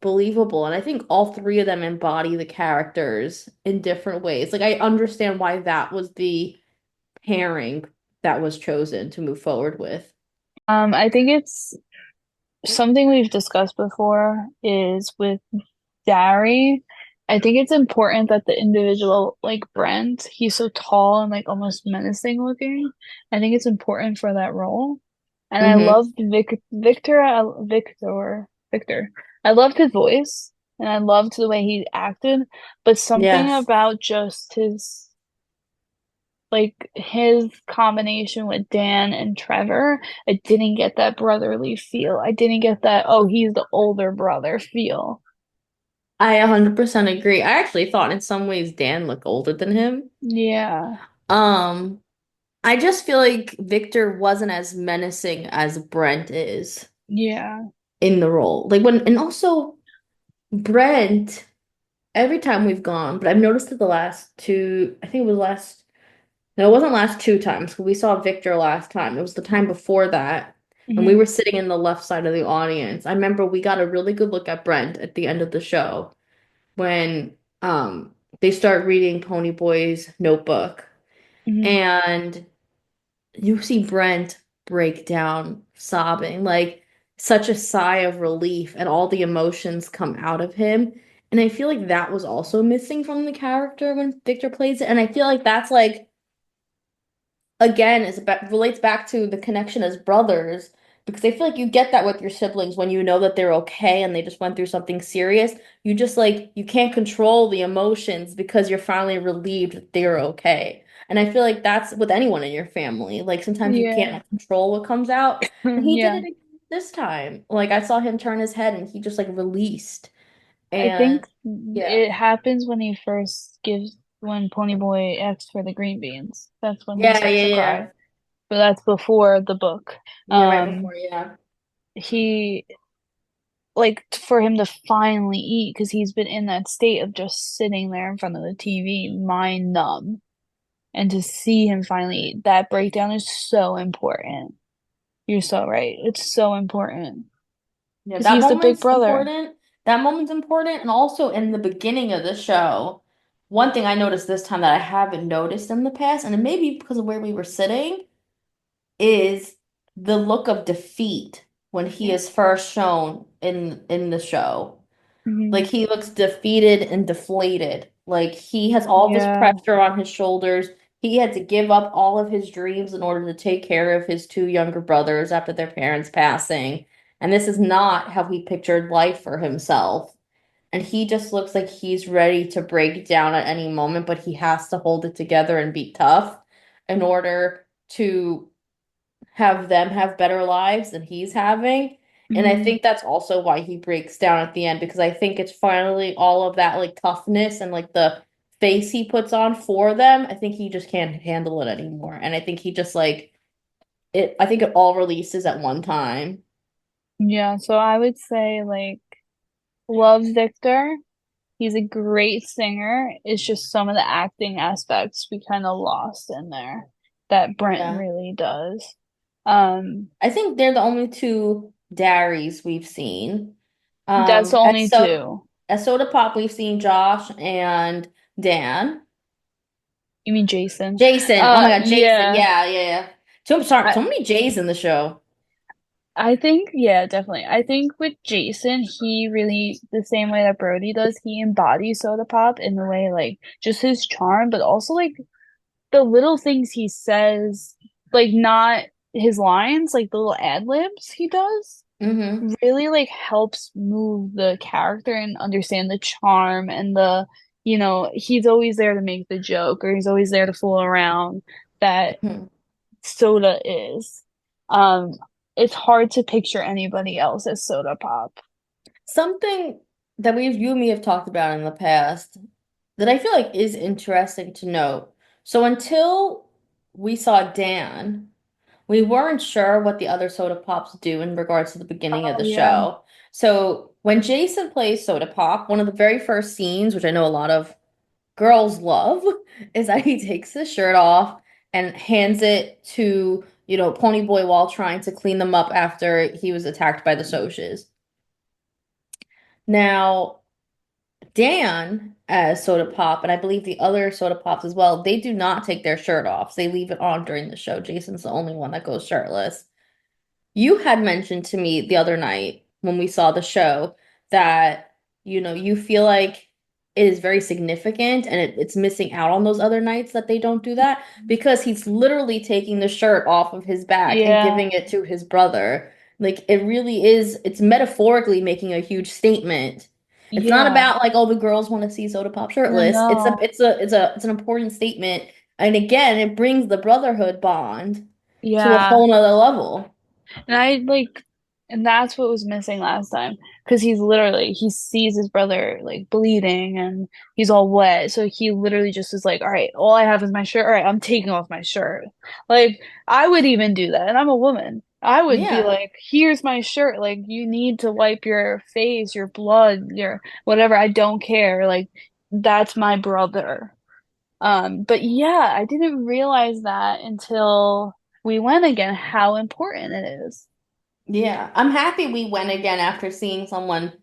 believable. And I think all three of them embody the characters in different ways. Like I understand why that was the pairing that was chosen to move forward with. I think it's something we've discussed before is with Dari. I think it's important that the individual, like Brent, he's so tall and like almost menacing looking. I think it's important for that role. And I Hmm. loved Victor. I loved his voice and I loved the way he acted, but something Yes. about just his like his combination with Dan and Trevor, I didn't get that brotherly feel. I didn't get that, oh, he's the older brother feel. I 100% agree. I actually thought in some ways Dan looked older than him. Yeah, Um, I just feel like Victor wasn't as menacing as Brent is yeah. in the role. Like when, and also Brent, every time we've gone, but I've noticed it the last two, I think it was last, no, it wasn't last two times. We saw Victor last time. It was the time before that. And we Hmm. were sitting in the left side of the audience. I remember we got a really good look at Brent at the end of the show when they start reading Ponyboy's notebook. Hmm. And you see Brent break down sobbing, like such a sigh of relief, and all the emotions come out of him. And I feel like that was also missing from the character when Victor plays it. And I feel like that's like again is about relates back to the connection as brothers because I feel like you get that with your siblings when you know that they're okay and they just went through something serious. You just like you can't control the emotions because you're finally relieved that they're okay. And I feel like that's with anyone in your family. Like sometimes you Yeah, can't control what comes out. And he did yeah. it again this time. Like I saw him turn his head and he just like released. I think And yeah. it happens when he first gives when Ponyboy asks for the green beans. That's when he Yeah, starts yeah, to cry. yeah. But that's before the book. Yeah, right Um, before, yeah. he like for him to finally eat because he's been in that state of just sitting there in front of the TV, mind numb, and to see him finally eat, that breakdown is so important. You're so right. It's so important Yeah, because he's the big brother. That moment's important. And also in the beginning of the show, one thing I noticed this time that I haven't noticed in the past, and it may be because of where we were sitting, is the look of defeat when he is first shown in the show. Hmm. Like he looks defeated and deflated. Like he has all this Yeah. pressure on his shoulders. He had to give up all of his dreams in order to take care of his two younger brothers after their parents passing. And this is not how he pictured life for himself. And he just looks like he's ready to break down at any moment, but he has to hold it together and be tough in order to have them have better lives than he's having. And I Hmm. think that's also why he breaks down at the end because I think it's finally all of that like toughness and like the face he puts on for them. I think he just can't handle it anymore. And I think he just like I think it all releases at one time. Yeah. So I would say like love Victor. He's a great singer. It's just some of the acting aspects we kind of lost in there that Brent Yeah. really does. Um, I think they're the only two Darries we've seen. that's the At only two. Soda Pop we've seen Josh and Dan. You mean Jason? Jason. Oh my God, Jason. Yeah. Yeah, yeah, yeah. So sorry, I so many J's in the show. I think yeah, definitely. I think with Jason, he really the same way that Brody does, he embodies Soda Pop in the way like just his charm, but also like the little things he says, like not his lines, like the little ad libs he does, Mm-hmm. really like helps move the character and understand the charm and the, he's always there to make the joke or he's always there to fool around that Hmm. Soda is. Um, it's hard to picture anybody else as Soda Pop. Something that you and me have talked about in the past that I feel like is interesting to note. So until we saw Dan, we weren't sure what the other Soda Pops do in regards to the beginning of Oh the yeah. show. So when Jason plays Soda Pop, one of the very first scenes, which I know a lot of girls love, is that he takes his shirt off and hands it to, Ponyboy while trying to clean them up after he was attacked by the Socs. Now, Dan as Soda Pop, and I believe the other Soda Pops as well, they do not take their shirt off. They leave it on during the show. Jason's the only one that goes shirtless. You had mentioned to me the other night when we saw the show that, you feel like it is very significant and it's missing out on those other nights that they don't do that because he's literally taking the shirt off of his back and Yeah, giving it to his brother. Like it really is, it's metaphorically making a huge statement. It's not yeah. about like, oh, the girls want to see Soda Pop shirtless. It's a No, it's a it's a it's an important statement. And again, it brings the brotherhood bond to a yeah. whole nother level. And I like, and that's what was missing last time. Because he's literally, he sees his brother like bleeding and he's all wet. So he literally just is like, all right, all I have is my shirt. All right, I'm taking off my shirt. Like, I would even do that. And I'm a woman. I would be Yeah. like, here's my shirt. Like, you need to wipe your face, your blood, your whatever. I don't care. Like, that's my brother. But yeah, I didn't realize that until we went again, how important it is. Yeah, I'm happy we went again after seeing someone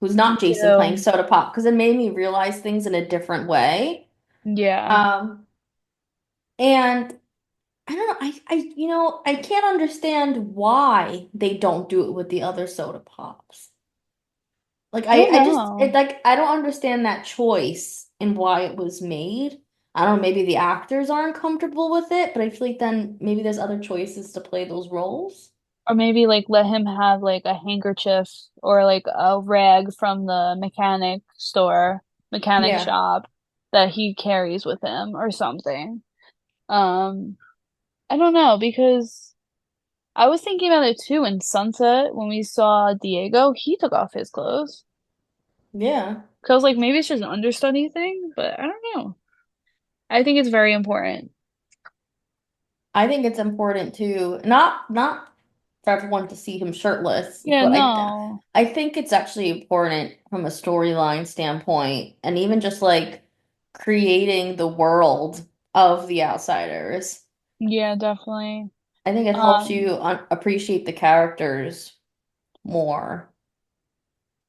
who's Me not Jason playing too. Soda Pop because it made me realize things in a different way. Yeah. Um, and I don't know, I can't understand why they don't do it with the other Soda Pops. Like I don't I just know. I don't understand that choice and why it was made. I don't know, maybe the actors aren't comfortable with it, but I feel like then maybe there's other choices to play those roles. Or maybe like let him have like a handkerchief or like a rag from the mechanic Yeah. shop that he carries with him or something. Um, I don't know because I was thinking about it too in Sunset when we saw Diego, he took off his clothes. Yeah. 'Cause I was like, maybe it's just an understudy thing, but I don't know. I think it's very important. I think it's important too, not for everyone to see him shirtless, Yeah, but no. I think it's actually important from a storyline standpoint, and even just like creating the world of the outsiders. Yeah, definitely. I think it helps you Um, appreciate the characters more.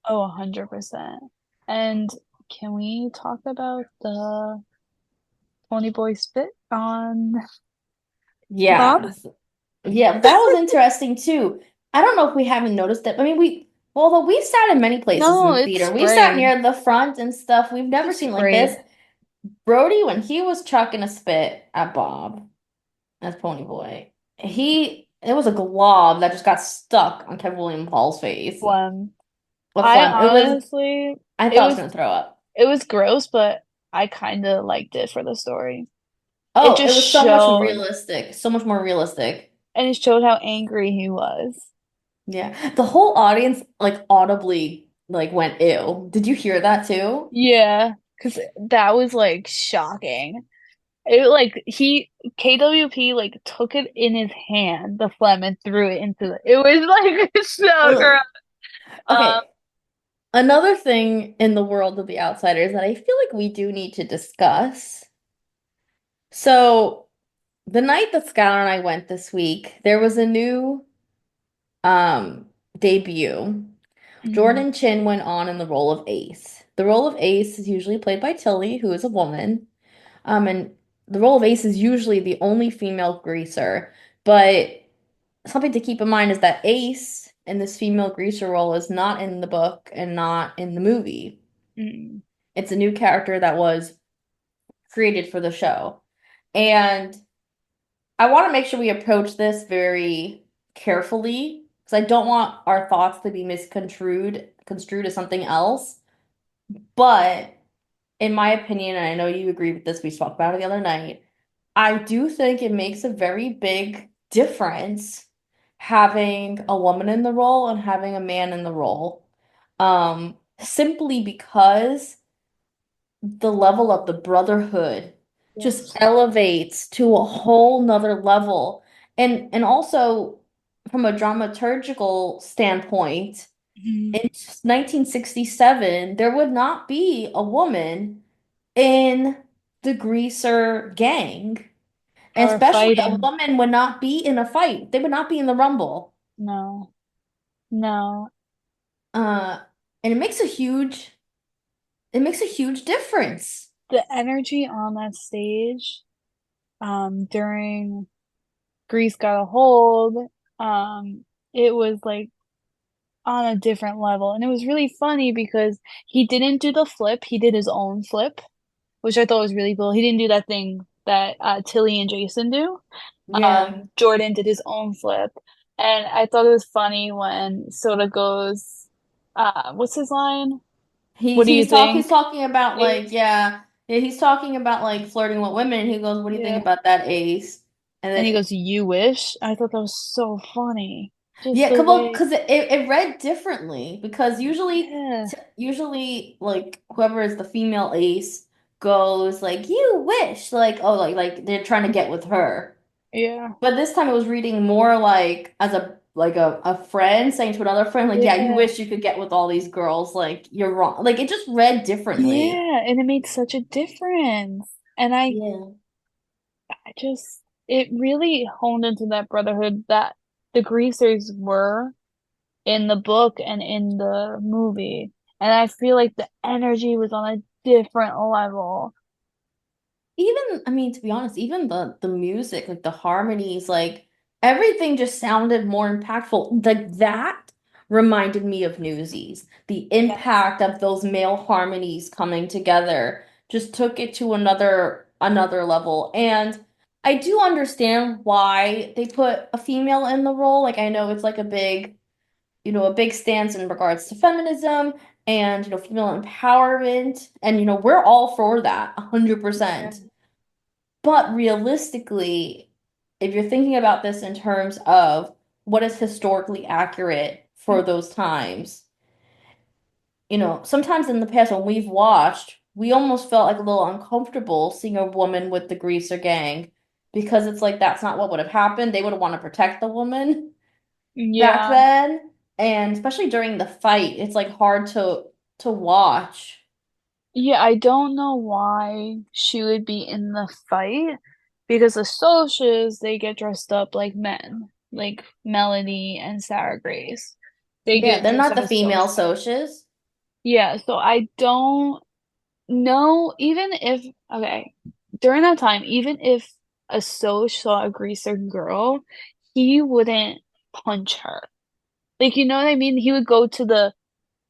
oh, 100%. And can we talk about the Tony Boy spit on Bob? Yeah, yeah, that was interesting too. I don't know if we haven't noticed it. I mean, although we sat in many places in No, the it's theater, we sat sprayed. near the front and stuff. We've never It's seen like this. sprayed. Brody, when he was chucking a spit at Bob as Ponyboy, it was a glob that just got stuck on Kevin William Paul's face. Phlegm. With I phlegm. honestly, I thought it I was was gonna throw up. it was gross, but I kind of liked it for the story. It Oh, it just was so much showed, realistic, so much more realistic. and it showed how angry he was. Yeah. The whole audience like audibly like went ew. Did you hear that too? Yeah, because that was like shocking. It like KWP like took it in his hand, the phlegm, and threw it into it was like so gross. Ugh. Um, Okay. Another thing in the world of the outsiders that I feel like we do need to discuss. So the night that Skylar and I went this week, there was a new debut. mm, Jordan Chin went on in the role of Ace. The role of Ace is usually played by Tilly, who is a woman. And the role of Ace is usually the only female greaser. But something to keep in mind is that Ace in this female greaser role is not in the book and not in the movie. mm, It's a new character that was created for the show. And I want to make sure we approach this very carefully because I don't want our thoughts to be construed as something else. But in my opinion, and I know you agree with this, we talked about it the other night, I do think it makes a very big difference having a woman in the role and having a man in the role. Simply because the level of the brotherhood just yes. elevates to a whole nother level. And also from a dramaturgical standpoint, Mm. in 1967, there would not be a woman in the Greaser gang. And Or especially a fighting. woman would not be in a fight. They would not be in the Rumble. No, no. Uh, and it makes a huge It makes a huge difference. The energy on that stage, during Grease Got a Hold, it was like on a different level. And it was really funny because he didn't do the flip, he did his own flip, which I thought was really cool. He didn't do that thing that Tilly and Jason do. Yeah. Jordan did his own flip. And I thought it was funny when Soda goes, what's his line? What do you He's think? talking about like Ace? yeah, he's talking about like flirting with women and he goes, "What do you think Yeah. about that, Ace?" And And he then goes, "You wish?" I thought that was so funny. Just yeah, the come on, way, because it read differently because yeah, usually like whoever is the female ace goes like you wish like oh like they're trying to get with her. yeah, But this time it was reading more like as a friend saying to another friend like yeah you yeah, wish you could get with all these girls like you're wrong like it just read differently. yeah. And it made such a difference. And Yeah. I just, it really honed into that brotherhood that the greasers were in the book and in the movie. And I feel like the energy was on a different level. Even, I mean, to be honest, even the music, like the harmonies, like everything just sounded more impactful. Like that reminded me of Newsies. The Yes. impact of those male harmonies coming together just took it to another level. And I do understand why they put a female in the role. Like I know it's like a big, a big stance in regards to feminism and, female empowerment. And, we're all for that, Yeah. 100%. But realistically, if you're thinking about this in terms of what is historically accurate for those times, sometimes in the past when we've watched, we almost felt like a little uncomfortable seeing a woman with the greaser gang because it's like that's not what would have happened. They would have wanted to protect the woman back Yeah. then, and especially during the fight, it's like hard to watch. Yeah, I don't know why she would be in the fight because the socials, they get dressed up like men, like Melanie and Sarah Grace. They Yeah, get they're dressed not up the as female socials. socias. Yeah, so I don't know, even if, okay, during that time, even if a Soch saw a greaser girl, he wouldn't punch her. Like, you know what I mean? He would go to the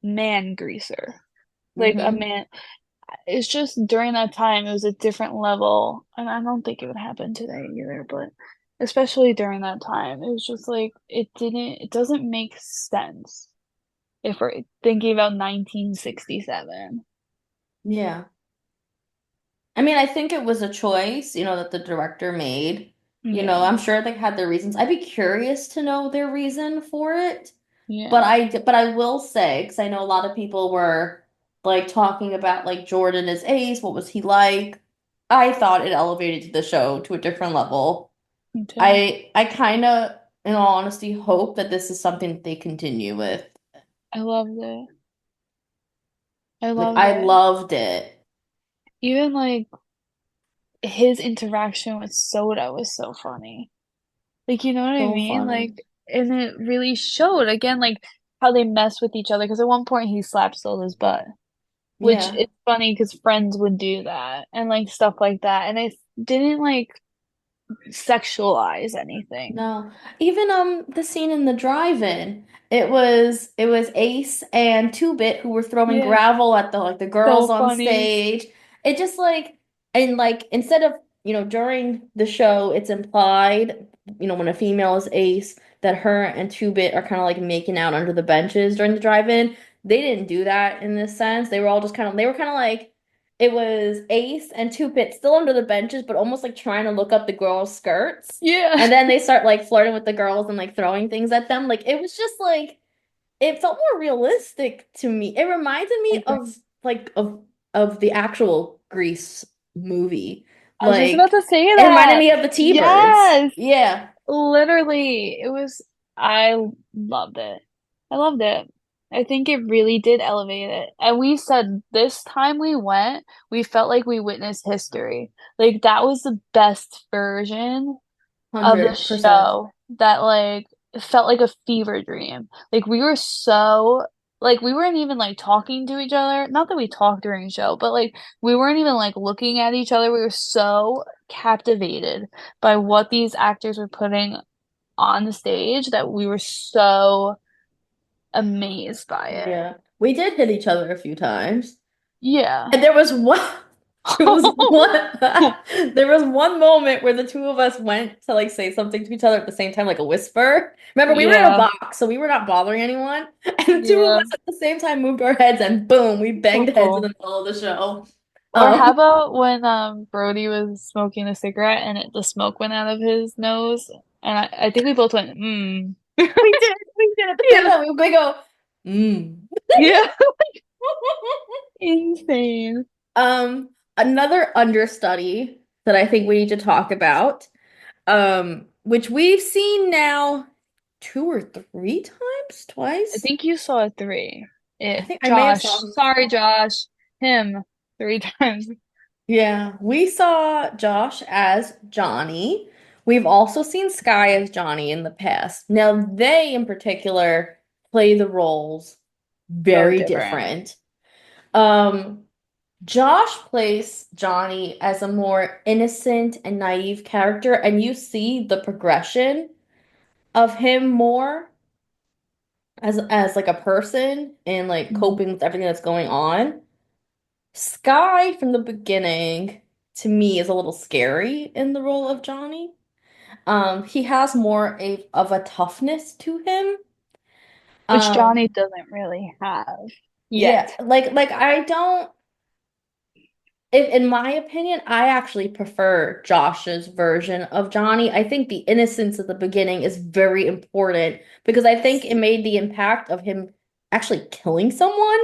man greaser. Like a Hmm. man. It's just during that time, it was a different level. And I don't think it would happen today either, but especially during that time, it was just like, it doesn't make sense if we're thinking about 1967. Yeah. I mean, I think it was a choice, that the director made. Yeah, I'm sure they had their reasons. I'd be curious to know their reason for it. But yeah, I will say, because I know a lot of people were like talking about like Jordan as Ace, what was he like? I thought it elevated the show to a different level. me too. I kind of, in all honesty, hope that this is something that they continue with. I loved it. I Like loved I it. loved it. Even like his interaction with Soda was so funny. Like, you know what I So mean? funny. Like, and it really showed again, like how they mess with each other. Because at one point he slapped Soda's butt, which Yeah. is funny because friends would do that and like stuff like that. And it didn't like sexualize anything. No. Even the scene in the drive-in. It was Ace and Two Bit who were throwing Yeah, gravel at the like the girls so on funny. stage. It just like and like instead of, during the show it's implied, when a female is Ace that her and Two Bit are kind of like making out under the benches during the drive-in. They didn't do that in this sense. They were kind of like it was Ace and Two Bit still under the benches, but almost like trying to look up the girls' skirts. Yeah, And then they start like flirting with the girls and like throwing things at them. Like it was just like it felt more realistic to me. It reminded I me agree. of the actual Grease movie. I was just about Like to say it reminded that. me of the T-Birds. Yes, Yeah. literally. It was, I loved it. I loved it. I think it really did elevate it. And we said this time we went, we felt like we witnessed history. Like that was the best version of the 100%. show that like it felt like a fever dream. Like we were so Like we weren't even like talking to each other. Not that we talked during the show, but like we weren't even like looking at each other. We were so captivated by what these actors were putting on the stage that we were so amazed by it. Yeah. We did hit each other a few times. Yeah. And there was one there was one there was one moment where the two of us went to like say something to each other at the same time, like a whisper. Remember, we were in a Yeah. box, so we were not bothering anyone. And the two of Yeah. us at the same time moved our heads and boom, we banged heads in the Boom. middle of the show. Or how Um, about when Brody was smoking a cigarette and the smoke went out of his nose? And I think we both went, mm. we did at the same Yeah. time. We go, mm. Yeah. Insane. Another understudy that I think we need to talk about, which we've seen now two or three times, I twice. think you saw it three. I It think I may have saw Josh. him Sorry, twice. Josh. Him three times. Yeah, we saw Josh as Johnny. We've also seen Sky as Johnny in the past. Now, they in particular play the roles So very different. different. Um, Josh plays Johnny as a more innocent and naive character, and you see the progression of him more as like a person and like Mhm. coping with everything that's going on. Sky from the beginning to me is a little scary in the role of Johnny. He has more of a toughness to him. Which Um, Johnny doesn't really have yeah, yet. like I don't if, in my opinion, I actually prefer Josh's version of Johnny. I think the innocence at the beginning is very important because I think it made the impact of him actually killing someone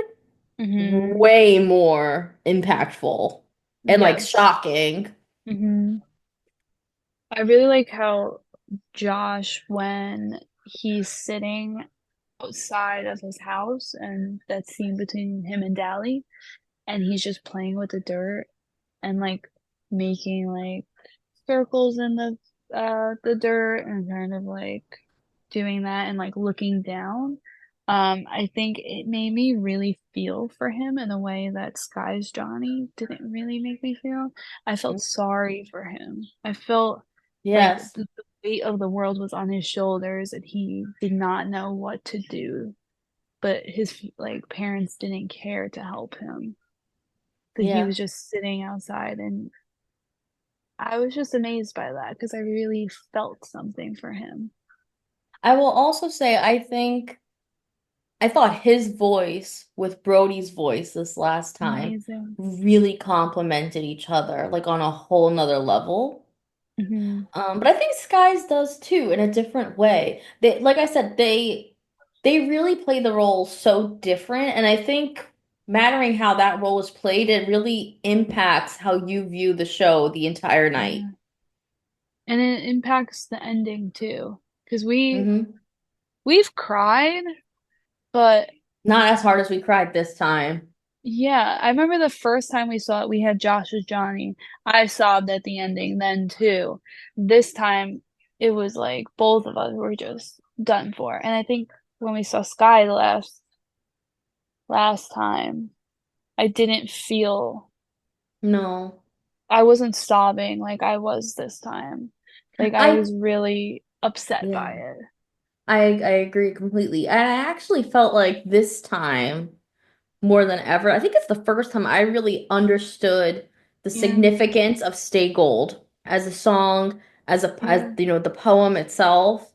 Hmm. way more impactful and like Yes. shocking. Hmm. I really like how Josh, when he's sitting outside of his house and that scene between him and Dally, and he's just playing with the dirt and like making like circles in the dirt and kind of like doing that and like looking down. I think it made me really feel for him in a way that Sky's Johnny didn't really make me feel. I felt sorry for him. I felt like Yes. the weight of the world was on his shoulders and he did not know what to do. But his like parents didn't care to help him. That he Yeah. was just sitting outside and I was just amazed by that because I really felt something for him. I will also say I thought his voice with Brody's voice this last time Amazing. really complemented each other, like on a whole nother level. Hmm. But I think Skies does too in a different way. They, like I said, they really play the role so different, and I think mattering how that role is played, it really impacts how you view the show the entire night. Yeah. And it impacts the ending too. Because Hmm. we've cried, but Not as hard as we cried this time. yeah, I remember the first time we saw it, we had Josh as Johnny. I sobbed at the ending then too. This time it was like both of us were just done for. And I think when we saw Sky the last time, I didn't feel No. I wasn't sobbing like I was this time. Like I I was really upset by yeah. it. I agree completely. And I actually felt like this time more than ever. I think it's the first time I really understood the Yeah, significance of Stay Gold as a song, as yeah. the poem itself.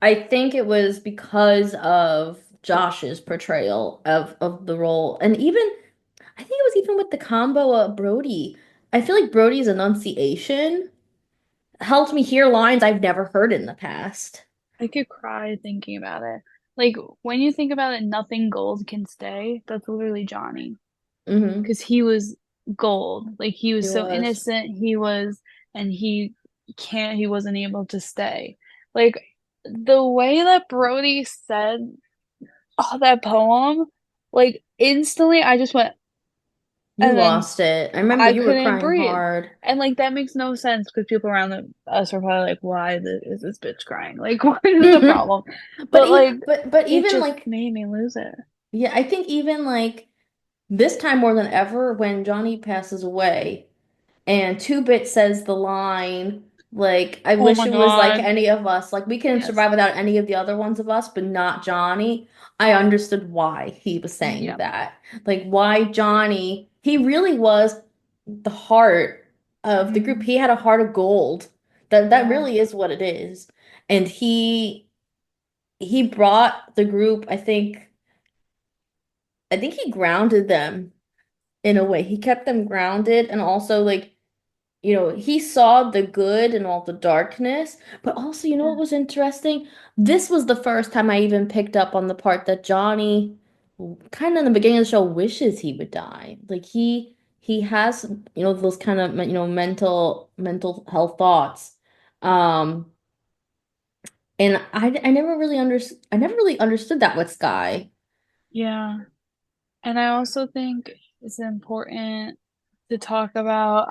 I think it was because of Josh's portrayal of the role. And even I think it was even with the combo of Brody. I feel like Brody's enunciation helped me hear lines I've never heard in the past. I could cry thinking about it. Like when you think about it, nothing gold can stay. That's literally Johnny. Hmm. Because he was gold. Like he He was so was. innocent. And he wasn't able to stay. Like the way that Brody said oh, that poem, like instantly I just went, You and then lost it. I remember I you were couldn't crying breathe. hard. And like that makes no sense because people around us are probably like, why is this bitch crying? Like, what is the problem? But But even like, but it even just like made me lose it. Yeah, I think even like this time more than ever when Johnny passes away. And Two Bit says the line, like, I Oh wish my it was like God. any of us. Like, we can Yes. survive without any of the other ones of us, but not Johnny. I understood why he was saying Yeah. that. Like, why Johnny, he really was the heart of the group. Hmm. He had a heart of gold. That Yeah. really is what it is. And he brought the group, I think he grounded them in a way. He kept them grounded and also like he saw the good and all the darkness, but also, what Yeah. was interesting? This was the first time I even picked up on the part that Johnny, kind of in the beginning of the show, wishes he would die. Like he has, those kind of, mental health thoughts. Um, and I never really understood that with Sky. Yeah. And I also think it's important to talk about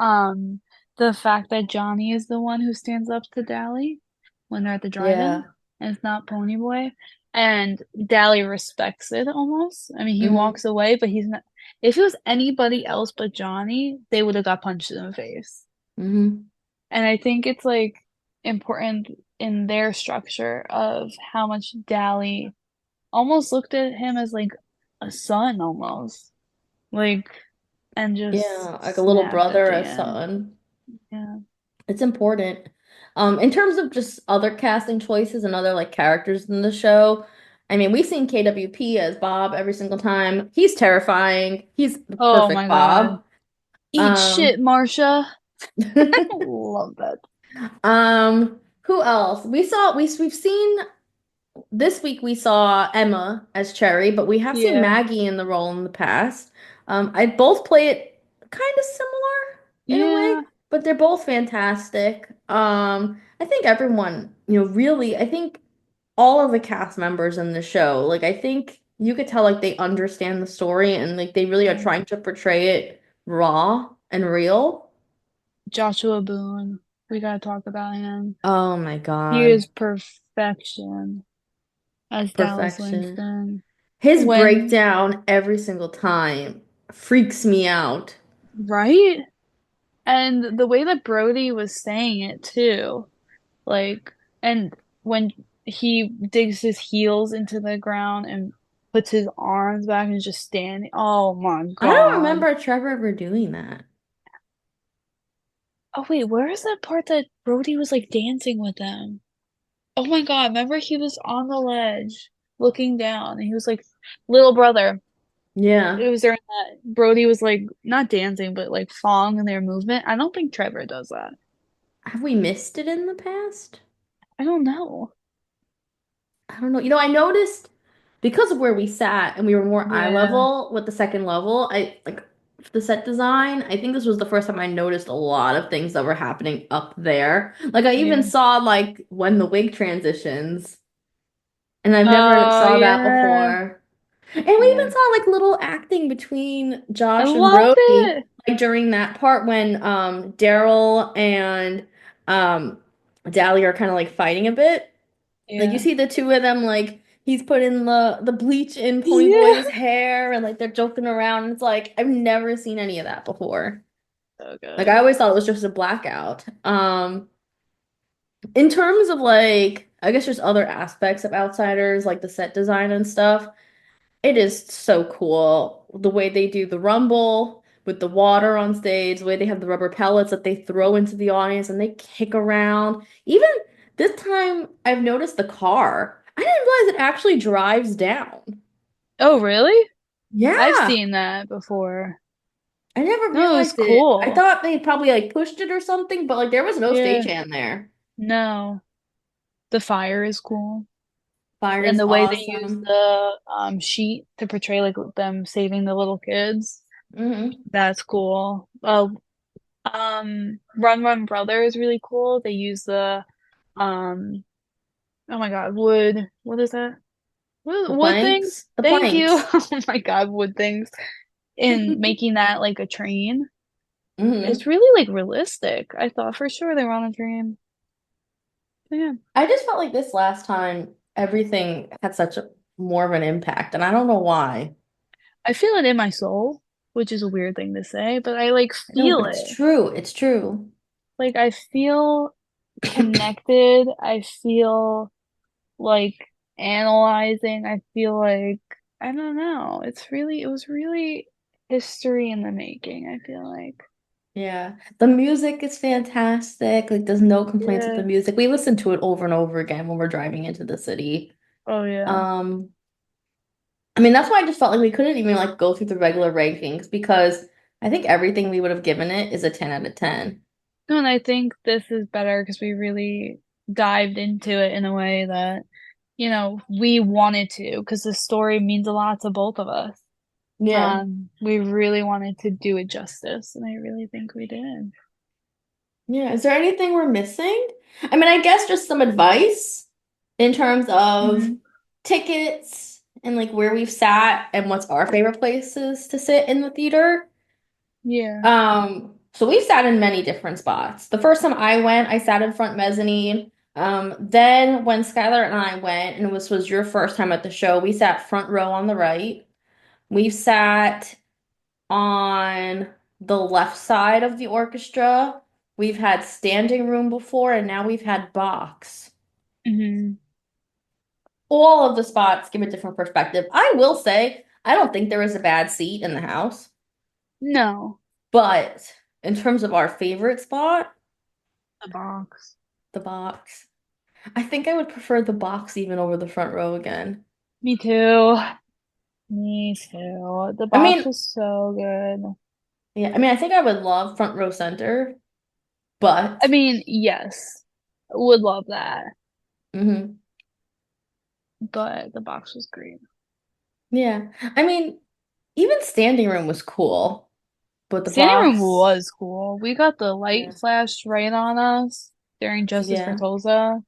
the fact that Johnny is the one who stands up to Dally when they're at the drive-in Yeah. and it's not Ponyboy. And Dally respects it almost. I mean, he Mm-hmm. walks away, but he's not. If it was anybody else but Johnny, they would have got punched in the face. Mm-hmm. And I think it's like important in their structure of how much Dally almost looked at him as like a son almost. Like, and just Yeah, like a little snapped at brother, the a end. son. Yeah. It's important. In terms of just other casting choices and other like characters in the show, I mean, we've seen KWP as Bob every single time. He's terrifying. He's the Oh perfect my God. Bob. Eat Um, shit, Marsha. Love that. who else? We've seen this week we saw Emma as Cherry, but we have seen Yeah. Maggie in the role in the past. I both play it kind of similar in a way, Yeah. but they're both fantastic. I think everyone, really, I think all of the cast members in the show, like I think you could tell like they understand the story and like they really are Yeah. trying to portray it raw and real. Joshua Boone. We gotta talk about him. Oh my He God. is perfection as Dallas Perfection. Langston. His When, breakdown every single time freaks me out. right? And the way that Brody was saying it too. Like, and when he digs his heels into the ground and puts his arms back and just standing. Oh my I don't God. remember Trevor ever doing that. Oh wait, where is that part that Brody was like dancing with them? Oh my God, remember he was on the ledge looking down and he was like, little brother. It Yeah. was during that Brody was like not dancing but like following their movement. I don't think Trevor does that. Have we missed it in the past? I don't know. I don't know. I noticed because of where we sat and we were more eye Yeah, level with the second level, I like the set design. I think this was the first time I noticed a lot of things that were happening up there. Like I even yeah. saw like when the wig transitions, and I've never Oh saw that yeah. before. And we even Yeah. saw like little acting between I Josh and loved Brody, it. like during that part when Daryl and um Dally are kind of like fighting a bit. Like you Yeah. see the two of them like he's putting the bleach in Yeah. Ponyboy's hair and like they're joking around. And it's like I've never seen any of that before. So Like I good. always thought it was just a blackout. In terms of like I guess there's other aspects of Outsiders like the set design and stuff. It is so cool the way they do the rumble with the water on stage, the way they have the rubber pellets that they throw into the audience and they kick around. Even this time, I've noticed the car. I didn't realize it actually drives down. Oh, really? I've Yeah, seen that before. I never No, it was realized it. I cool. thought they probably like pushed it or something, but like there was no Yeah. stagehand there. No. The fire is cool. And Fire's the way they use awesome. the sheet to portray like them saving the little kids. Hmm. That's cool. Run Run Brother is really cool. They use the um oh my God, wood. What is that? The Wood things? planks, the Thank you. planks. Oh my God, wood things. In making that like a train. It's Hmm. really like realistic. I thought for sure they were on a train. But yeah. I just felt like this last time, everything had such a more of an impact, and I don't know why. I feel it in my soul, which is a weird thing to say, but I like No, but feel it's it. true. It's true. Like I feel connected. I feel like analyzing. I feel like I don't know. It was really history in the making, I feel like. Yeah. The music is fantastic. Like, there's no complaints with the Yeah. music. We listen to it over and over again when we're driving into the city. Oh yeah. Um, I mean, that's why I just felt like we couldn't even like go through the regular rankings because I think everything we would have given it is a 10 out of 10. No, and I think this is better because we really dived into it in a way that, we wanted to, because the story means a lot to both of us. Yeah. We really wanted to do it justice, and I really think we did. Yeah. Is there anything we're missing? I mean, I guess just some advice in terms of Hmm. tickets and like where we've sat and what's our favorite places to sit in the theater. Yeah. So we sat in many different spots. The first time I went, I sat in front mezzanine. Then when Skylar and I went, and this was your first time at the show, we sat front row on the right. We sat on the left side of the orchestra. We've had standing room before, and now we've had box. Hmm. All of the spots give a different perspective. I will say, I don't think there is a bad seat in the house, No, but in terms of our favorite spot, the box. the box. I think I would prefer the box even over the front row again. Me too. Me too. The I box mean, was so good. yeah, I mean, I think I would love front row center, I but mean, yes, would love that, mhm. but the box was great. Yeah. I mean, even standing room was cool, but the Standing room box, was cool. We got the light yeah, flashed right on us during Justice for yeah. Tulsa,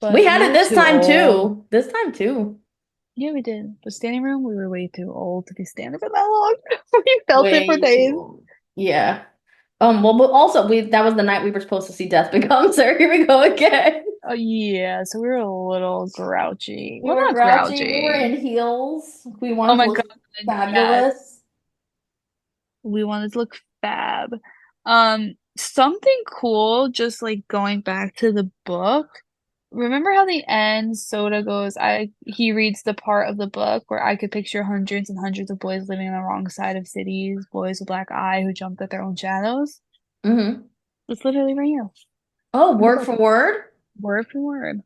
We but had we it were this too time old. too. This time too. Yeah, we did. But standing room, we were way too old to be standing for that long. We felt it for Way too days. long. Yeah. Well, but also we that was the night we were supposed to see Death Becomes Her. Here we go again. Oh yeah, so we were a little grouchy. We Well, were not grouchy. We were grouchy. in heels. We Oh wanted to my God, look yes. fabulous. We wanted to look fab. Something cool, just like going back to the book. Remember how the end Soda goes, he reads the part of the book where I could picture hundreds and hundreds of boys living on the wrong side of cities, boys with black eye who jumped at their own shadows. Hmm. It's literally right here Oh, in the word book, for word? word for word.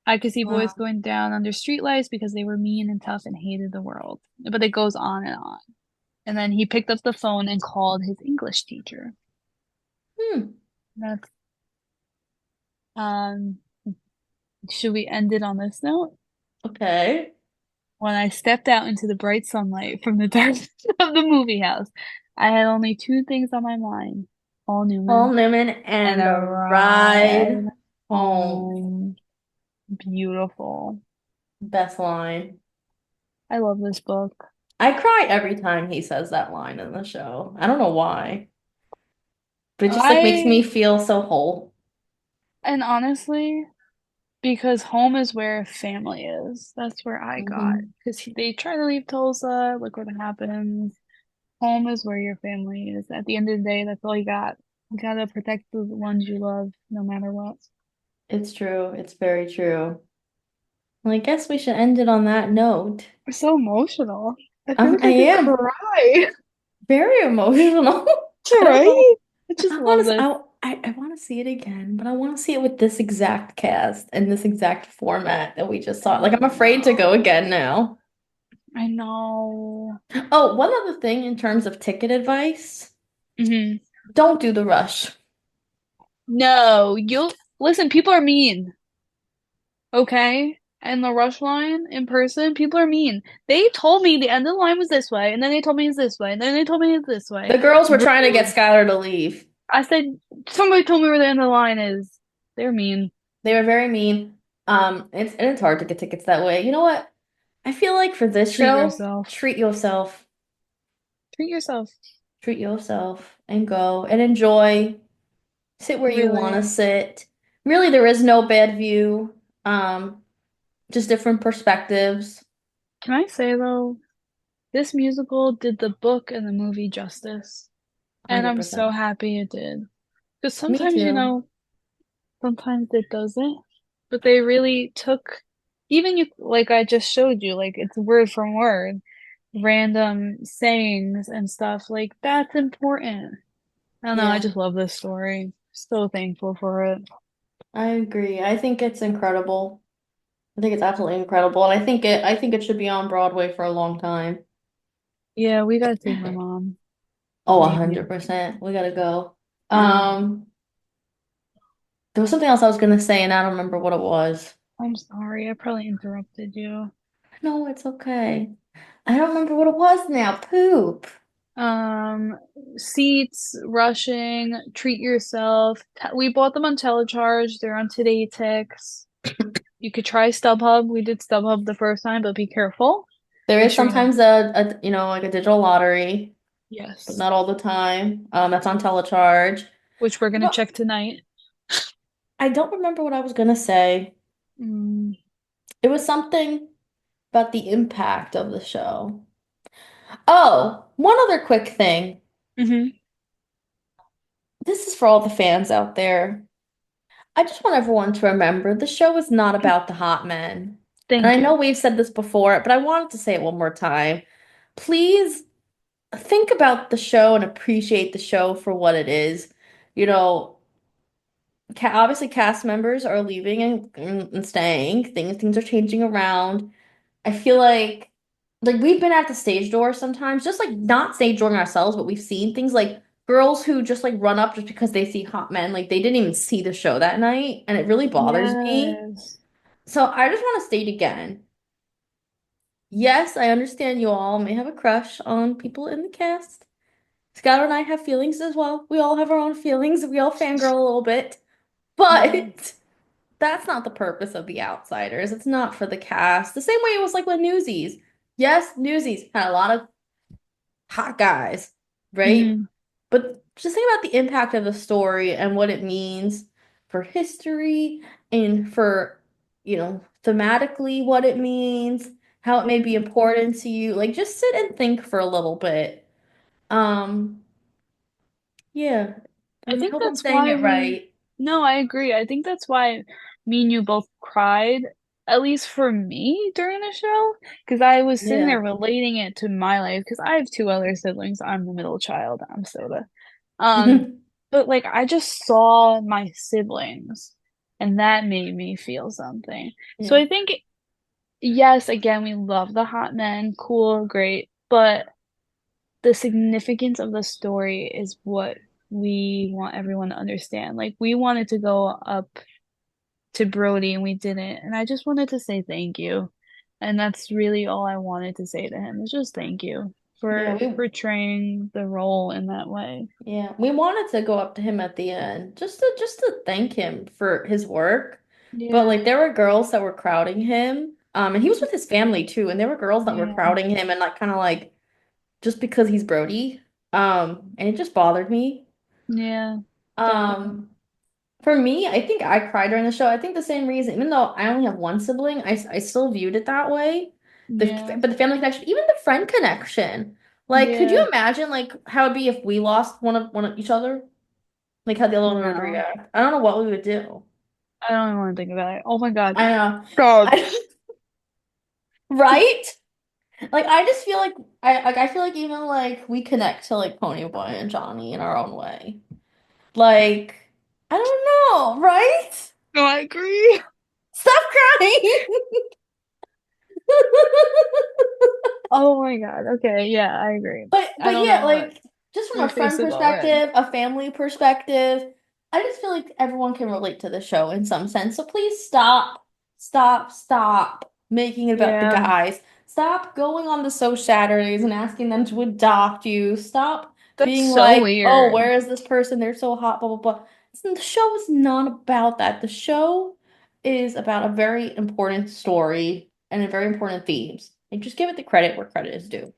I could see boys Wow. going down under streetlights because they were mean and tough and hated the world. But it goes on and on. And then he picked up the phone and called his English teacher. Hmm. That's um should we end it on this note? Okay. When I stepped out into the bright sunlight from the darkness of the movie house, I had only two things on my mind. Paul Paul Newman Newman and and a a ride ride home. home. Beautiful. Best line. I love this book. I cry every time he says that line in the show. I don't know why, but it just like makes me I feel so whole. and honestly, because home is where family is. That's where I got. Hmm. Because they try to leave Tulsa, look what happens. Home is where your family is. At the end of the day, that's all you got. You gotta protect the ones you love, no matter what. It's true. It's very true. Well, I guess we should end it on that note. We're so emotional. I feel like I I could am cry. very emotional. I don't know. Right? I just I love want to. this. I want to see it again, but I want to see it with this exact cast and this exact format that we just saw. I Like I'm afraid to go know. again now. I know. Oh, one other thing in terms of ticket advice, Hmm. don't do the rush. No, you'll listen, people are mean, okay? And the rush line in person, people are mean. They told me the end of the line was this way, and then they told me it's this way, and then they told me it's this way. The girls were trying to get Rude. Skylar to leave. I said, somebody told me where the end of the line is. They're mean. They were very mean. It's hard to get tickets that way. You know what? I feel like for this Treat show, yourself. treat yourself. Treat yourself. Treat yourself and go and enjoy. Sit where you want to Really. sit. Really, there is no bad view. Um, just different perspectives. Can I say though, this musical did the book and the movie justice, and I'm so 100%. happy it did. Because Me sometimes, too. sometimes it doesn't. But they really took, even you, like I just showed you, like it's word from word, random sayings and stuff. Like that's important. I don't know. I Yeah, just love this story. So thankful for it. I agree. I think it's incredible. I think it's absolutely incredible, and I think it should be on Broadway for a long time. Yeah, we gotta take my mom. Oh, Maybe. 100%. We gotta go. Um, Um, there was something else I was gonna say, and I don't remember what it was. I'm sorry. I probably interrupted you. No, it's okay. I don't remember what it was now. Poop. Um, Seats, rushing, treat yourself. We bought them on telecharge. They're on Today Ticks. You could try StubHub. We did StubHub the first time, but be careful. There Make is sure you. sometimes a like a digital lottery, but Yes. not all the time. That's on telecharge. Which we're gonna But check tonight. I don't remember what I was gonna say. Mm. It was something about the impact of the show. Oh, one other quick thing. Hmm. This is for all the fans out there. I just want everyone to remember the show is not about the hot men. And I Thank know you. we've said this before, but I wanted to say it one more time. Please think about the show and appreciate the show for what it is. You know, obviously cast members are leaving and staying. Things are changing around. I feel like we've been at the stage door sometimes, just like not stage dooring ourselves, but we've seen things like girls who just like run up just because they see hot men, like they didn't even see the show that night, and it really bothers me. Yes. So I just want to state again, yes, I understand you all may have a crush on people in the cast. Skylar and I have feelings as well. We all have our own feelings. We all fangirl a little bit, Yeah. but that's not the purpose of The Outsiders. It's not for the cast. The same way it was like with Newsies. Yes, Newsies had a lot of hot guys, right? Hmm. But just think about the impact of the story and what it means for history and for, thematically what it means, how it may be Yeah. important to you. Like just sit and think for a little bit. Um, yeah. I I think hope I'm that's saying why it we, right. no, I agree. I think that's why me and you both cried, at least for me during the show, because I was sitting there Yeah. relating it to my life, because I have two other siblings. I'm the middle child. I'm Soda. Um, but like I just saw my siblings, and that made me feel something. So Yeah. I think, yes, again, we love the hot men, cool, great, but the significance of the story is what we want everyone to understand. Like we wanted to go up to Brody and we didn't. And I just wanted to say thank you. And that's really all I wanted to say to him is just thank you Yeah, for we portraying the role in that way. Yeah, we wanted to go up to him at the end just to thank him for his work. But like Yeah. there were girls that were crowding him. And he was with his family too, and there were girls that were Yeah. crowding him and like kind of like just because he's Brody. And it just bothered me. Yeah. Definitely. Um, for me, I think I cried during the show. I think the same reason, even though I only have one sibling, I still viewed it that way. Yeah. But the family connection, even the friend connection. Like, could you Yeah. imagine like how it'd be if we lost one of each other? Like how the other one would No. react. I don't know what we would do. I don't even want to think about it. Oh my God. I know. God. I, right? Like I just feel like I feel like even like we connect to like Ponyboy and Johnny in our own way. Like I don't know, right? No, I agree. Stop crying. Oh my God. Okay. Yeah, I agree. But I but don't yeah, know what. like just from Your a face friend is all red. perspective, a family perspective, I just feel like everyone can relate to the show in some sense. So please stop making it about the Yeah. guys. Stop going on the So Saturdays and asking them to adopt you. Stop That's being so like, oh, weird. where is this person? They're so hot, blah blah blah. The show is not about that. The show is about a very important story and a very important themes. And just give it the credit where credit is due.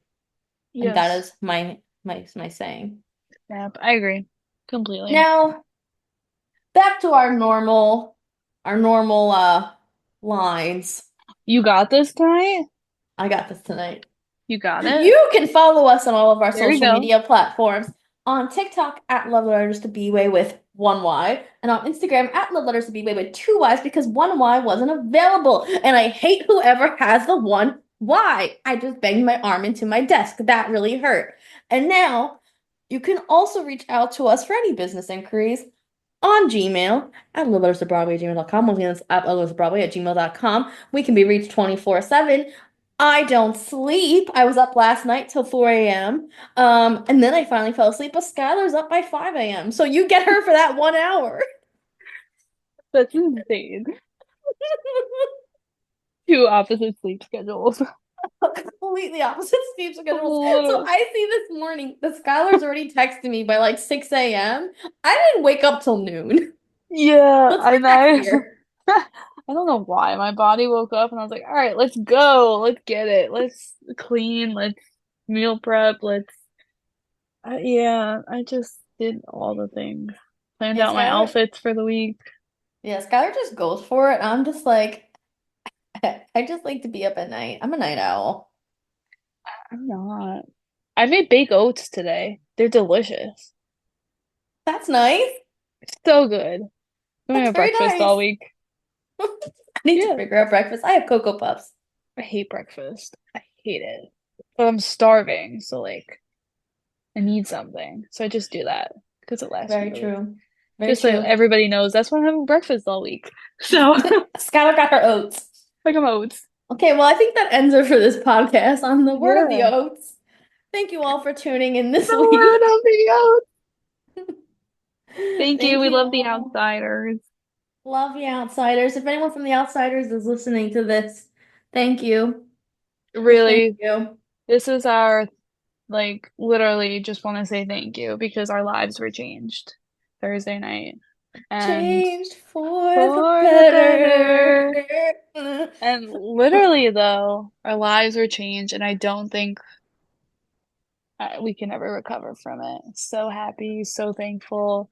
And that Yes. is my saying. Yep, I agree. Completely. Now, back to our normal lines. You got this tonight? I got this tonight. You got it? You can follow us on all of our There we social go. media platforms. On TikTok at Love Letters to Be-Way with one Y, and on Instagram at Love Letters to Be-Way with two Ys because one Y wasn't available. And I hate whoever has the one Y. I just banged my arm into my desk. That really hurt. And now you can also reach out to us for any business inquiries on Gmail at lovelettersofbroadway@gmail.com. Once again, that's at lovelettersofbroadway@gmail.com. We can be reached 24/7. I don't sleep. I was up last night till 4 a.m. And then I finally fell asleep, but Skylar's up by 5 a.m. So you get her for that 1 hour. That's insane. Two opposite sleep schedules. Completely opposite sleep schedules. So Literally. I see this morning that Skylar's already texted me by like 6 a.m. I didn't wake up till noon. Yeah, Let's and get back I here. I don't know why my body woke up and I was like, all right, let's go. Let's get it. Let's clean. Let's meal prep. Let's yeah, I just did all the things. Planned Yeah, out my Skylar. outfits for the week. Yeah, Skylar just goes for it. I'm just like, I just like to be up at night. I'm a night owl. I'm not. I made baked oats today. They're delicious. That's nice. So good. I'm That's having very breakfast all nice. week. I need to Yeah. figure out breakfast. I have Cocoa Puffs. I hate breakfast. I hate it. But I'm starving, so like I need something. So I just do that because it lasts me Very the week. true. Very Just so true. everybody knows that's why I'm having breakfast all week. So Skylar got her oats. like I'm oats. Okay, well, I think that ends it for this podcast on the word of the Yeah. oats. Thank you all for tuning in this The word week. of the oats. Thank you. Thank We you love the all. outsiders. Love the outsiders. If anyone from the outsiders is listening to this, thank you. Just thank Really, you. this is our like literally just want to say thank you because our lives were changed Thursday night. And Changed for the for the better. better. And literally, though, our lives were changed, and I don't think we can ever recover from it. So happy, so thankful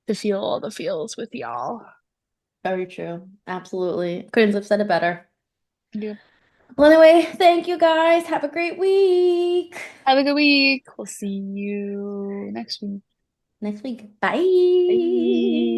to feel all the feels with y'all. Very true. Absolutely. Couldn't have said it better. Yeah. Well, anyway, thank you guys. Have a great week. Have a good week. We'll see you next week. Next week. Bye. Bye.